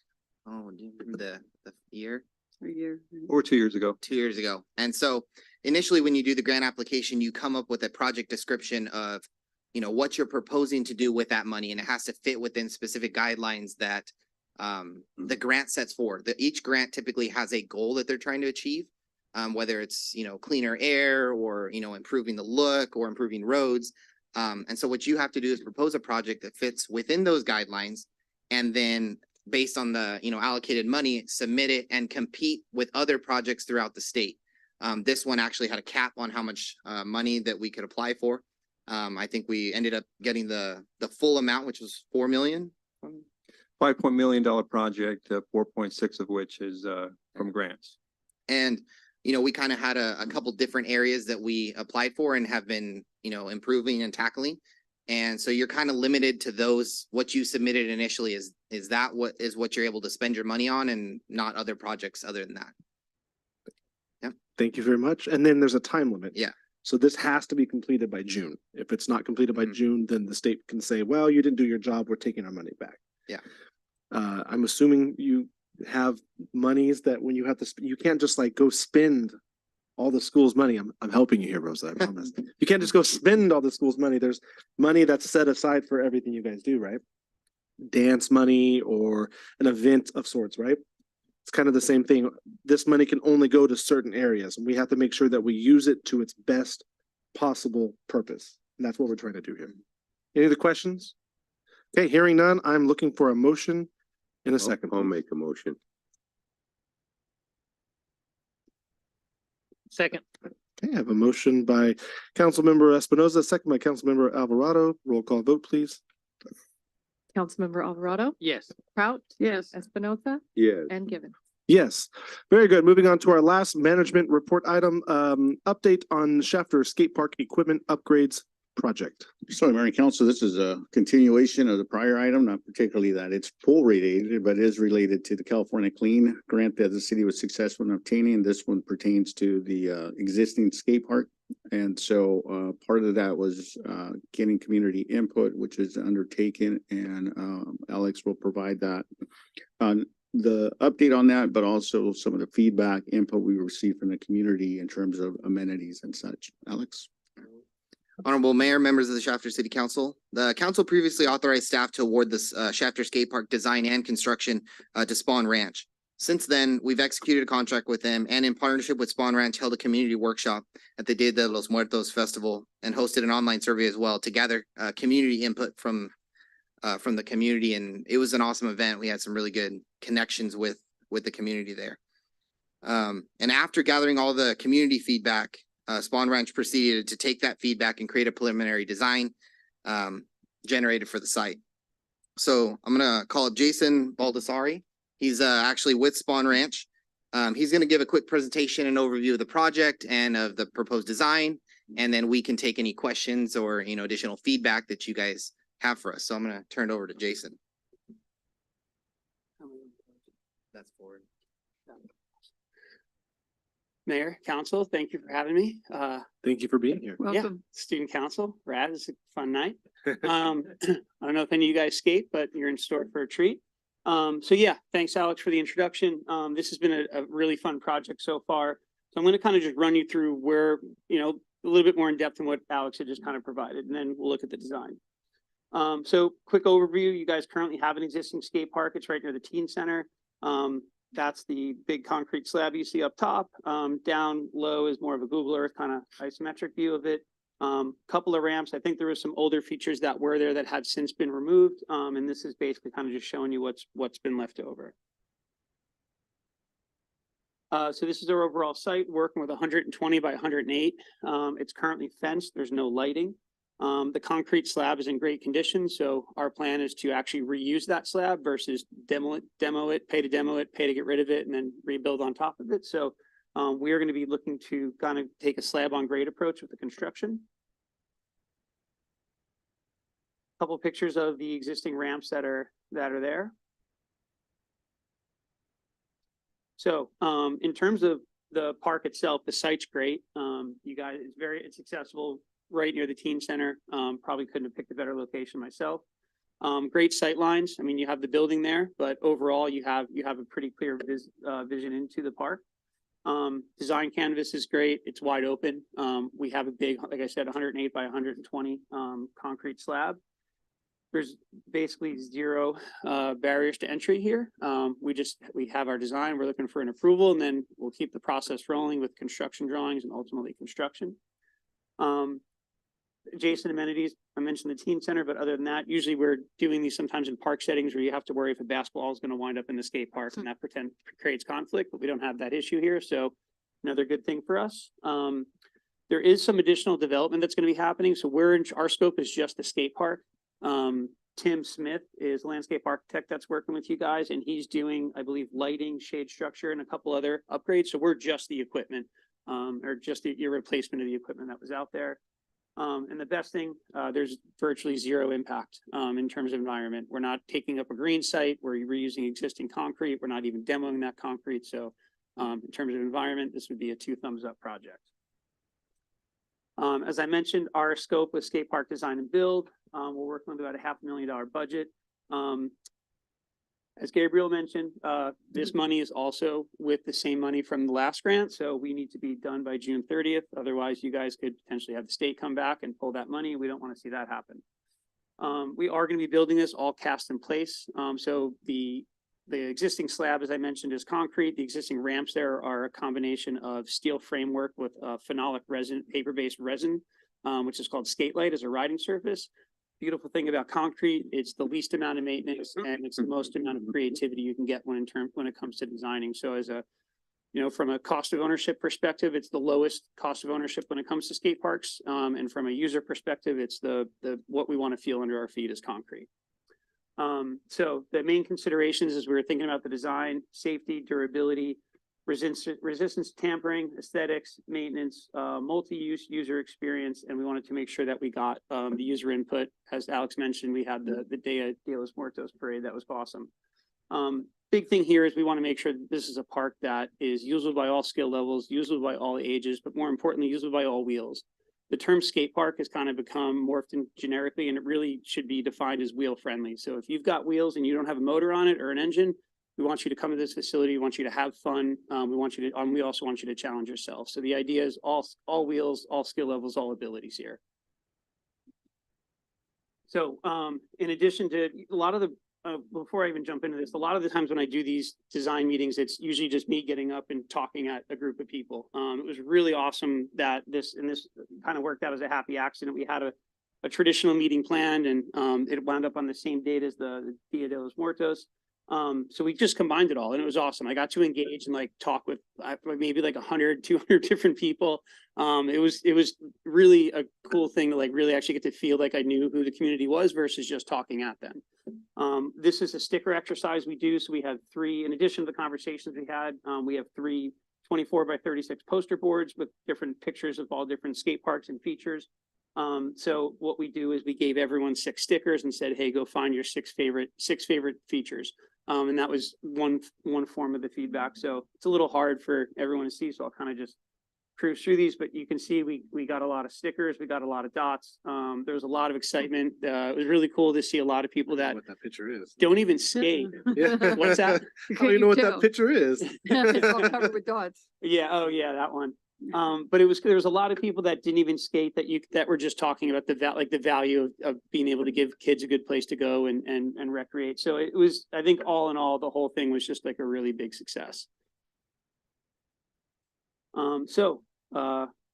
Speaker 11: do you remember the year?
Speaker 2: A year.
Speaker 9: Over 2 years ago.
Speaker 11: 2 years ago. And so initially, when you do the grant application, you come up with a project description of, what you're proposing to do with that money, and it has to fit within specific guidelines that the grant sets for. Each grant typically has a goal that they're trying to achieve, whether it's, cleaner air or, improving the look or improving roads. And so what you have to do is propose a project that fits within those guidelines, and then based on the, allocated money, submit it and compete with other projects throughout the state. This one actually had a cap on how much money that we could apply for. I think we ended up getting the full amount, which was 4 million.
Speaker 9: $5 million project, 4.6 of which is from grants.
Speaker 11: And, we kind of had a couple different areas that we applied for and have been, improving and tackling. And so you're kind of limited to those, what you submitted initially is that what you're able to spend your money on and not other projects other than that?
Speaker 1: Thank you very much. And then there's a time limit.
Speaker 11: Yeah.
Speaker 1: So this has to be completed by June. If it's not completed by
Speaker 11: Mhm.
Speaker 1: June, then the state can say, well, you didn't do your job, we're taking our money back.
Speaker 11: Yeah.
Speaker 1: I'm assuming you have monies that when you have to, you can't just like go spend all the school's money. I'm helping you here, Rosa, I promise. You can't just go spend all the school's money. There's money that's set aside for everything you guys do, right? Dance money or an event of sorts, right? It's kind of the same thing. This money can only go to certain areas and we have to make sure that we use it to its best possible purpose. And that's what we're trying to do here. Any other questions? Okay, hearing none, I'm looking for a motion in a second.
Speaker 3: I'll
Speaker 1: please.
Speaker 3: make a motion.
Speaker 7: Second.
Speaker 1: Okay, I have a motion by Councilmember Espinoza, second by Councilmember Alvarado. Roll call vote, please.
Speaker 4: Councilmember Alvarado,
Speaker 7: Yes.
Speaker 4: Prout,
Speaker 2: Yes.
Speaker 4: Espinoza,
Speaker 8: Yes.
Speaker 4: and Gibbon.
Speaker 1: Yes, very good. Moving on to our last management report item, update on Shafter Skate Park Equipment Upgrades Project.
Speaker 8: So, Mayor and Council, this is a continuation of the prior item, not particularly that it's pool related, but is related to the California Clean Grant that the city was successful in obtaining. This one pertains to the existing skate park. And so part of that was getting community input, which is undertaken, and Alex will provide that. The update on that, but also some of the feedback input we received from the community in terms of amenities and such. Alex?
Speaker 11: Honorable Mayor, members of the Shafter City Council, the council previously authorized staff to award this Shafter Skate Park design and construction to Spawn Ranch. Since then, we've executed a contract with them and in partnership with Spawn Ranch held a community workshop at the Dia de los Muertos Festival and hosted an online survey as well to gather community input from the community, and it was an awesome event. We had some really good connections with the community there. And after gathering all the community feedback, Spawn Ranch proceeded to take that feedback and create a preliminary design generated for the site. So I'm gonna call up Jason Baldessari. He's actually with Spawn Ranch. He's gonna give a quick presentation and overview of the project and of the proposed design, and then we can take any questions or additional feedback that you guys have for us. So I'm gonna turn it over to Jason. That's forward.
Speaker 12: Mayor, council, thank you for having me.
Speaker 1: Thank you for being here.
Speaker 2: Welcome.
Speaker 12: Student council, rad, it's a fun night. I don't know if any of you guys skate, but you're in store for a treat. So yeah, thanks Alex for the introduction. This has been a really fun project so far. So I'm going to kind of just run you through where, a little bit more in depth than what Alex had just kind of provided, and then we'll look at the design. So quick overview, you guys currently have an existing skate park. It's right near the teen center. That's the big concrete slab you see up top. Down low is more of a Google Earth kind of isometric view of it. Couple of ramps. I think there was some older features that were there that have since been removed. And this is basically kind of just showing you what's been left over. So this is our overall site, working with 120 by 108. It's currently fenced. There's no lighting. The concrete slab is in great condition, so our plan is to actually reuse that slab versus demo it, pay to get rid of it, and then rebuild on top of it. So we are going to be looking to kind of take a slab on grade approach with the construction. Couple of pictures of the existing ramps that are there. So in terms of the park itself, the site's great. You guys, it's accessible right near the teen center. Probably couldn't have picked a better location myself. Great sight lines. I mean, you have the building there, but overall you have a pretty clear vision into the park. Design canvas is great. It's wide open. We have a big, like I said, 108 by 120 concrete slab. There's basically zero barriers to entry here. We have our design. We're looking for an approval, and then we'll keep the process rolling with construction drawings and ultimately construction. Adjacent amenities, I mentioned the teen center, but other than that, usually we're doing these sometimes in park settings where you have to worry if a basketball is going to wind up in the skate park, and that creates conflict, but we don't have that issue here. So another good thing for us. There is some additional development that's going to be happening. So our scope is just the skate park. Tim Smith is a landscape architect that's working with you guys, and he's doing, I believe, lighting, shade structure, and a couple other upgrades. So we're just the equipment, or just your replacement of the equipment that was out there. And the best thing, there's virtually zero impact in terms of environment. We're not taking up a green site. We're reusing existing concrete. We're not even demoing that concrete. So in terms of environment, this would be a 2 thumbs up project. As I mentioned, our scope with skate park design and build, we're working with about a $500,000 budget. As Gabriel mentioned, this money is also with the same money from the last grant. So we need to be done by June 30th. Otherwise, you guys could potentially have the state come back and pull that money. We don't want to see that happen. We are going to be building this all cast in place. So the existing slab, as I mentioned, is concrete. The existing ramps there are a combination of steel framework with phenolic resin, paper-based resin, which is called Skatelite as a riding surface. Beautiful thing about concrete, it's the least amount of maintenance and it's the most amount of creativity you can get when it comes to designing. So as a You know, from a cost of ownership perspective, it's the lowest cost of ownership when it comes to skate parks. And from a user perspective, it's what we want to feel under our feet is concrete. So the main considerations as we were thinking about the design, safety, durability, resistance to tampering, aesthetics, maintenance, multi-use user experience, and we wanted to make sure that we got the user input. As Alex mentioned, we had the Dia de los Muertos parade. That was awesome. Big thing here is we want to make sure that this is a park that is usable by all skill levels, usable by all ages, but more importantly, usable by all wheels. The term skate park has kind of become morphed in generically, and it really should be defined as wheel friendly. So if you've got wheels and you don't have a motor on it or an engine, we want you to come to this facility. We want you to have fun. We also want you to challenge yourself. So the idea is all wheels, all skill levels, all abilities here. So in addition to a lot of the before I even jump into this, a lot of the times when I do these design meetings, it's usually just me getting up and talking at a group of people. It was really awesome that this kind of worked out as a happy accident. We had a traditional meeting planned, and it wound up on the same date as the Dia de los Muertos. So we just combined it all, and it was awesome. I got to engage and like talk with maybe like 100, 200 different people. It was really a cool thing to like really actually get to feel like I knew who the community was versus just talking at them. This is a sticker exercise we do. So we have three, in addition to the conversations we had, we have three 24 by 36 poster boards with different pictures of all different skate parks and features. So what we do is we gave everyone 6 stickers and said, hey, go find your six favorite features. And that was one form of the feedback. So it's a little hard for everyone to see. So I'll kind of just cruise through these, but you can see we got a lot of stickers. We got a lot of dots. There was a lot of excitement. It was really cool to see a lot of people that
Speaker 1: What that picture is.
Speaker 12: don't even skate.
Speaker 1: Yeah.
Speaker 12: What's that?
Speaker 1: I don't even know what
Speaker 2: tell?
Speaker 1: that picture is.
Speaker 2: It's all covered with dots.
Speaker 12: Yeah. Oh yeah, that one. But there was a lot of people that didn't even skate that were just talking about the value of being able to give kids a good place to go and recreate. So it was, I think all in all, the whole thing was just like a really big success.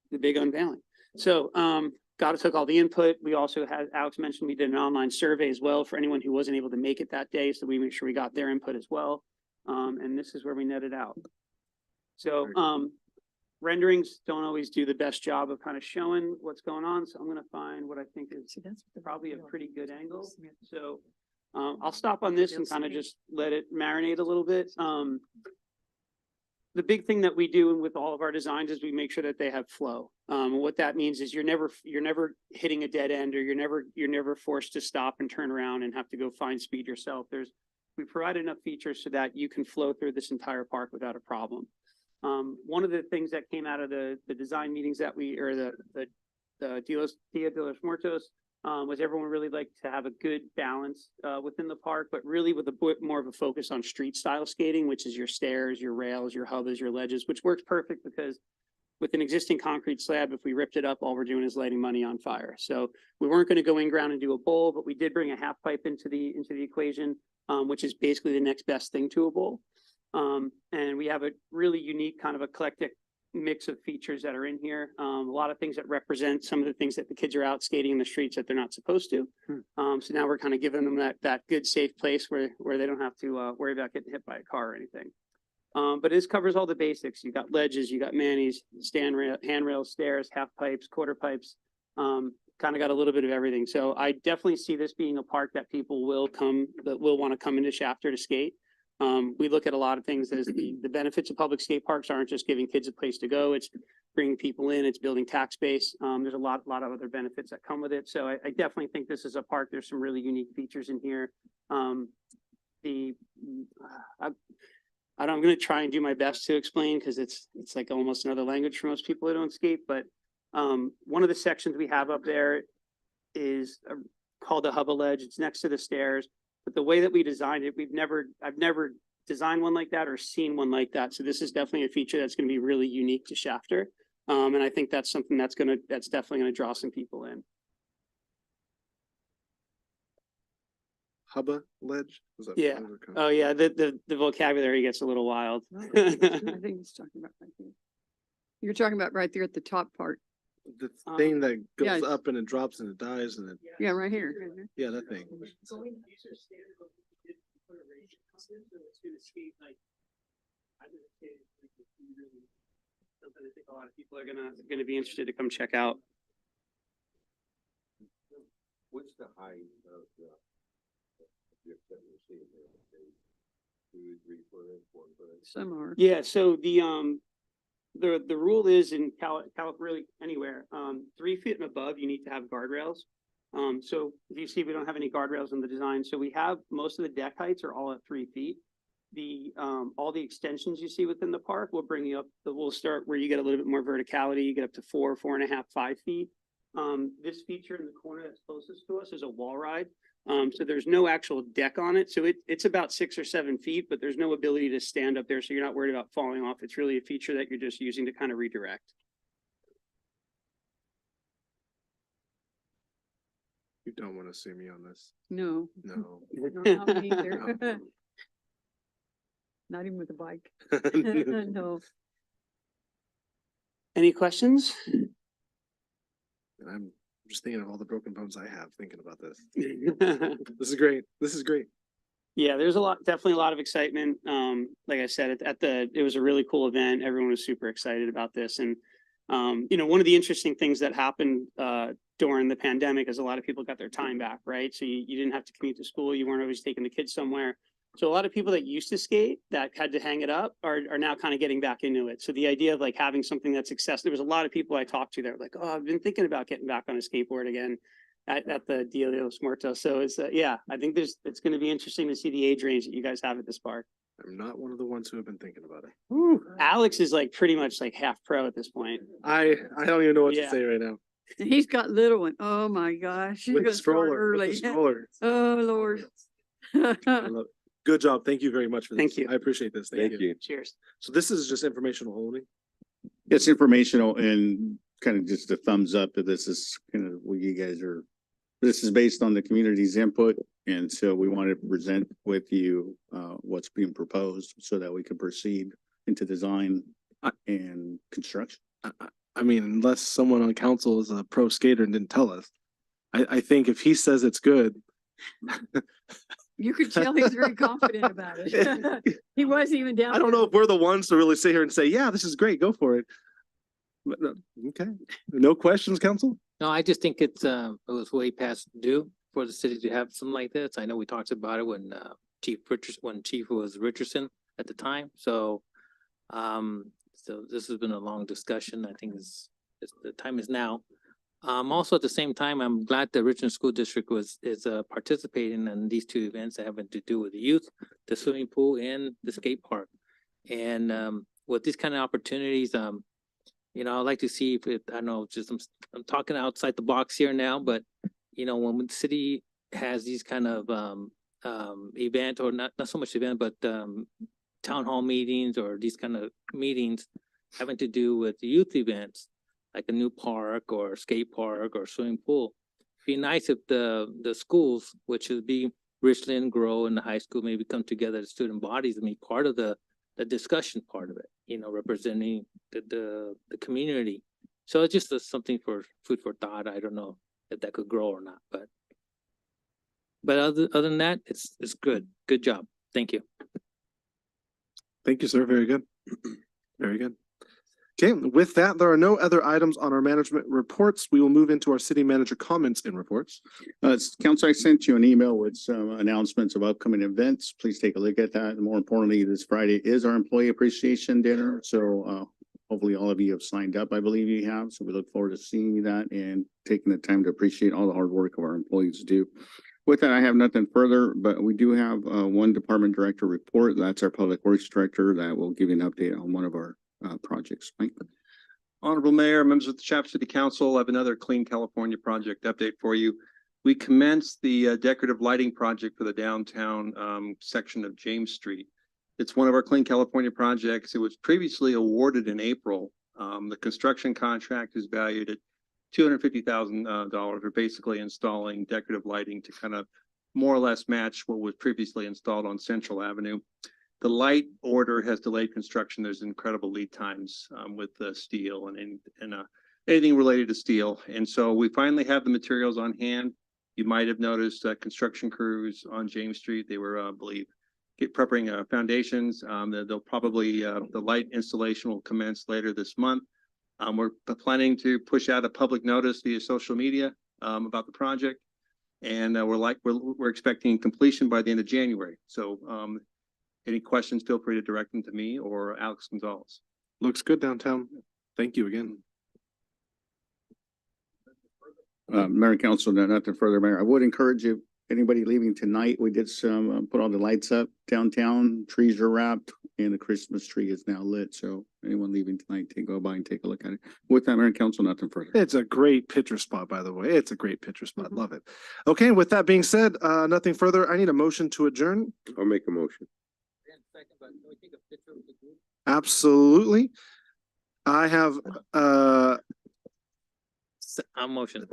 Speaker 12: The big unveiling. So Gata took all the input. We also had, Alex mentioned, we did an online survey as well for anyone who wasn't able to make it that day. So we made sure we got their input as well. And this is where we netted out. So renderings don't always do the best job of kind of showing what's going on. So I'm going to find what I think is probably a pretty good angle. So I'll stop on this and kind of just let it marinate a little bit. The big thing that we do with all of our designs is we make sure that they have flow. What that means is you're never hitting a dead end, or you're never forced to stop and turn around and have to go find speed yourself. We provide enough features so that you can flow through this entire park without a problem. One of the things that came out of the design meetings that the Dia de los Muertos, was everyone really liked to have a good balance within the park, but really with a bit more of a focus on street style skating, which is your stairs, your rails, your hubas, your ledges, which works perfect because with an existing concrete slab, if we ripped it up, all we're doing is lighting money on fire. So we weren't going to go in ground and do a bowl, but we did bring a half pipe into the equation, which is basically the next best thing to a bowl. And we have a really unique kind of eclectic mix of features that are in here. A lot of things that represent some of the things that the kids are out skating in the streets that they're not supposed to. So now we're kind of giving them that good, safe place where they don't have to worry about getting hit by a car or anything. But this covers all the basics. You got ledges, you got manis, handrails, stairs, half pipes, quarter pipes. Kind of got a little bit of everything. So I definitely see this being a park that people will want to come into Shafter to skate. We look at a lot of things as the benefits of public skate parks aren't just giving kids a place to go. It's bringing people in, it's building tax base. There's a lot of other benefits that come with it. So I definitely think this is a park. There's some really unique features in here. I'm going to try and do my best to explain because it's like almost another language for most people who don't skate. But one of the sections we have up there is called the Hubba Ledge. It's next to the stairs. But the way that we designed it, I've never designed one like that or seen one like that. So this is definitely a feature that's going to be really unique to Shafter. And I think that's something that's definitely going to draw some people in.
Speaker 1: Hubba Ledge?
Speaker 12: Yeah. Oh yeah. The vocabulary gets a little wild.
Speaker 2: I think he's talking about right here. You're talking about right there at the top part.
Speaker 1: The thing that goes
Speaker 2: yeah.
Speaker 1: up and it drops and it dies and it,
Speaker 2: Yeah, right here.
Speaker 1: yeah, that thing.
Speaker 12: Something I think a lot of people are gonna be interested to come check out.
Speaker 3: What's the height of the that we're seeing there? 2, 3 foot, 4 foot?
Speaker 2: Some are.
Speaker 12: Yeah, so the rule is in really anywhere, 3 feet and above, you need to have guardrails. So if you see, we don't have any guardrails in the design, so we have, most of the deck heights are all at 3 feet. All the extensions you see within the park will bring you up, we'll start where you get a little bit more verticality, you get up to 4, 4.5, 5 feet. This feature in the corner that's closest to us is a wall ride. So there's no actual deck on it. So it's about 6 or 7 feet, but there's no ability to stand up there. So you're not worried about falling off. It's really a feature that you're just using to kind of redirect.
Speaker 1: You don't want to see me on this.
Speaker 2: No.
Speaker 1: No.
Speaker 2: No, not me either. Not even with a bike. No.
Speaker 12: Any questions?
Speaker 1: And I'm just thinking of all the broken bones I have thinking about this. This is great. This is great.
Speaker 12: Yeah, there's definitely a lot of excitement. Like I said, it was a really cool event. Everyone was super excited about this. And, one of the interesting things that happened, during the pandemic is a lot of people got their time back, right? So you didn't have to commute to school. You weren't always taking the kids somewhere. So a lot of people that used to skate that had to hang it up are now kind of getting back into it. So the idea of like having something that's accessible, there was a lot of people I talked to that were like, oh, I've been thinking about getting back on a skateboard again at the Dia de los Muertos. So it's, yeah, I think it's going to be interesting to see the age range that you guys have at this park.
Speaker 1: I'm not one of the ones who have been thinking about it.
Speaker 12: Woo. Alex is like pretty much like half pro at this point.
Speaker 1: I don't even know what
Speaker 12: Yeah.
Speaker 1: to say right now.
Speaker 2: And he's got little one. Oh my gosh. He's
Speaker 1: With the
Speaker 2: gonna start
Speaker 1: stroller, with the
Speaker 2: early.
Speaker 1: stroller.
Speaker 2: Oh, Lord.
Speaker 1: I love it. Good job. Thank you very much for this.
Speaker 12: Thank you.
Speaker 1: I appreciate this. Thank you.
Speaker 12: Cheers.
Speaker 1: So this is just informational only.
Speaker 8: It's informational and kind of just a thumbs up that this is kind of what you guys are. This is based on the community's input. And so we want to present with you what's being proposed so that we can proceed into design and construction.
Speaker 1: I mean, unless someone on council is a pro skater and didn't tell us. I think if he says it's good.
Speaker 2: You could tell he's very confident about it. He was even down.
Speaker 1: I don't know if we're the ones to really sit here and say, yeah, this is great, go for it. But, okay, no questions, council?
Speaker 7: No, I just think it was way past due for the city to have something like this. I know we talked about it when Chief was Richardson at the time. So this has been a long discussion. I think the time is now. Also at the same time, I'm glad the Richmond School District is participating in these two events that have to do with the youth, the swimming pool and the skate park. And with these kind of opportunities, I'd like to see if I don't know, I'm talking outside the box here now, but when the city has these kind of event, or not so much event, but town hall meetings or these kind of meetings having to do with the youth events, like a new park or skate park or swimming pool. It'd be nice if the schools, which would be Richland, Grow, and the high school, maybe come together as student bodies and be part of the discussion part of it, representing the community. So it's just something for food for thought. I don't know if that could grow or not, but other than that, it's good. Good job. Thank you.
Speaker 1: Thank you, sir. Very good. Very good. Okay, with that, there are no other items on our management reports. We will move into our city manager comments and reports.
Speaker 8: Council, I sent you an email with some announcements of upcoming events. Please take a look at that. And more importantly, this Friday is our employee appreciation dinner. So hopefully all of you have signed up. I believe you have. So we look forward to seeing that and taking the time to appreciate all the hard work of our employees do. With that, I have nothing further, but we do have one department director report. That's our public works director that will give you an update on one of our projects. Mike.
Speaker 9: Honorable Mayor, members of the Chappaqua City Council, I have another Clean California project update for you. We commenced the decorative lighting project for the downtown section of James Street. It's one of our Clean California projects. It was previously awarded in April. The construction contract is valued at $250,000. We're basically installing decorative lighting to kind of more or less match what was previously installed on Central Avenue. The light order has delayed construction. There's incredible lead times with the steel and anything related to steel. And so we finally have the materials on hand. You might have noticed construction crews on James Street. They were, I believe, get preparing foundations. They'll probably, the light installation will commence later this month. We're planning to push out a public notice via social media about the project. And we're expecting completion by the end of January. So any questions, feel free to direct them to me or Alex Gonzalez.
Speaker 1: Looks good downtown. Thank you again.
Speaker 8: Mayor and Council, nothing further, Mayor. I would encourage you, anybody leaving tonight, we did some, put all the lights up downtown, trees are wrapped, and the Christmas tree is now lit. So anyone leaving tonight, go by and take a look at it. With that, Mayor and Council, nothing further.
Speaker 1: It's a great picture spot, by the way. It's a great picture spot. Love it. Okay, with that being said, nothing further. I need a motion to adjourn.
Speaker 3: I'll make a motion.
Speaker 7: And second, but can we take a picture of the group?
Speaker 1: Absolutely. I have,
Speaker 7: I'll motion.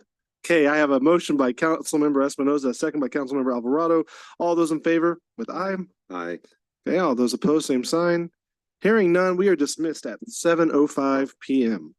Speaker 1: okay, I have a motion by Councilmember Espinoza, a second by Councilmember Alvarado. All those in favor with aye?
Speaker 3: Aye.
Speaker 1: Okay, all those opposed, same sign. Hearing none, we are dismissed at 7:05 PM.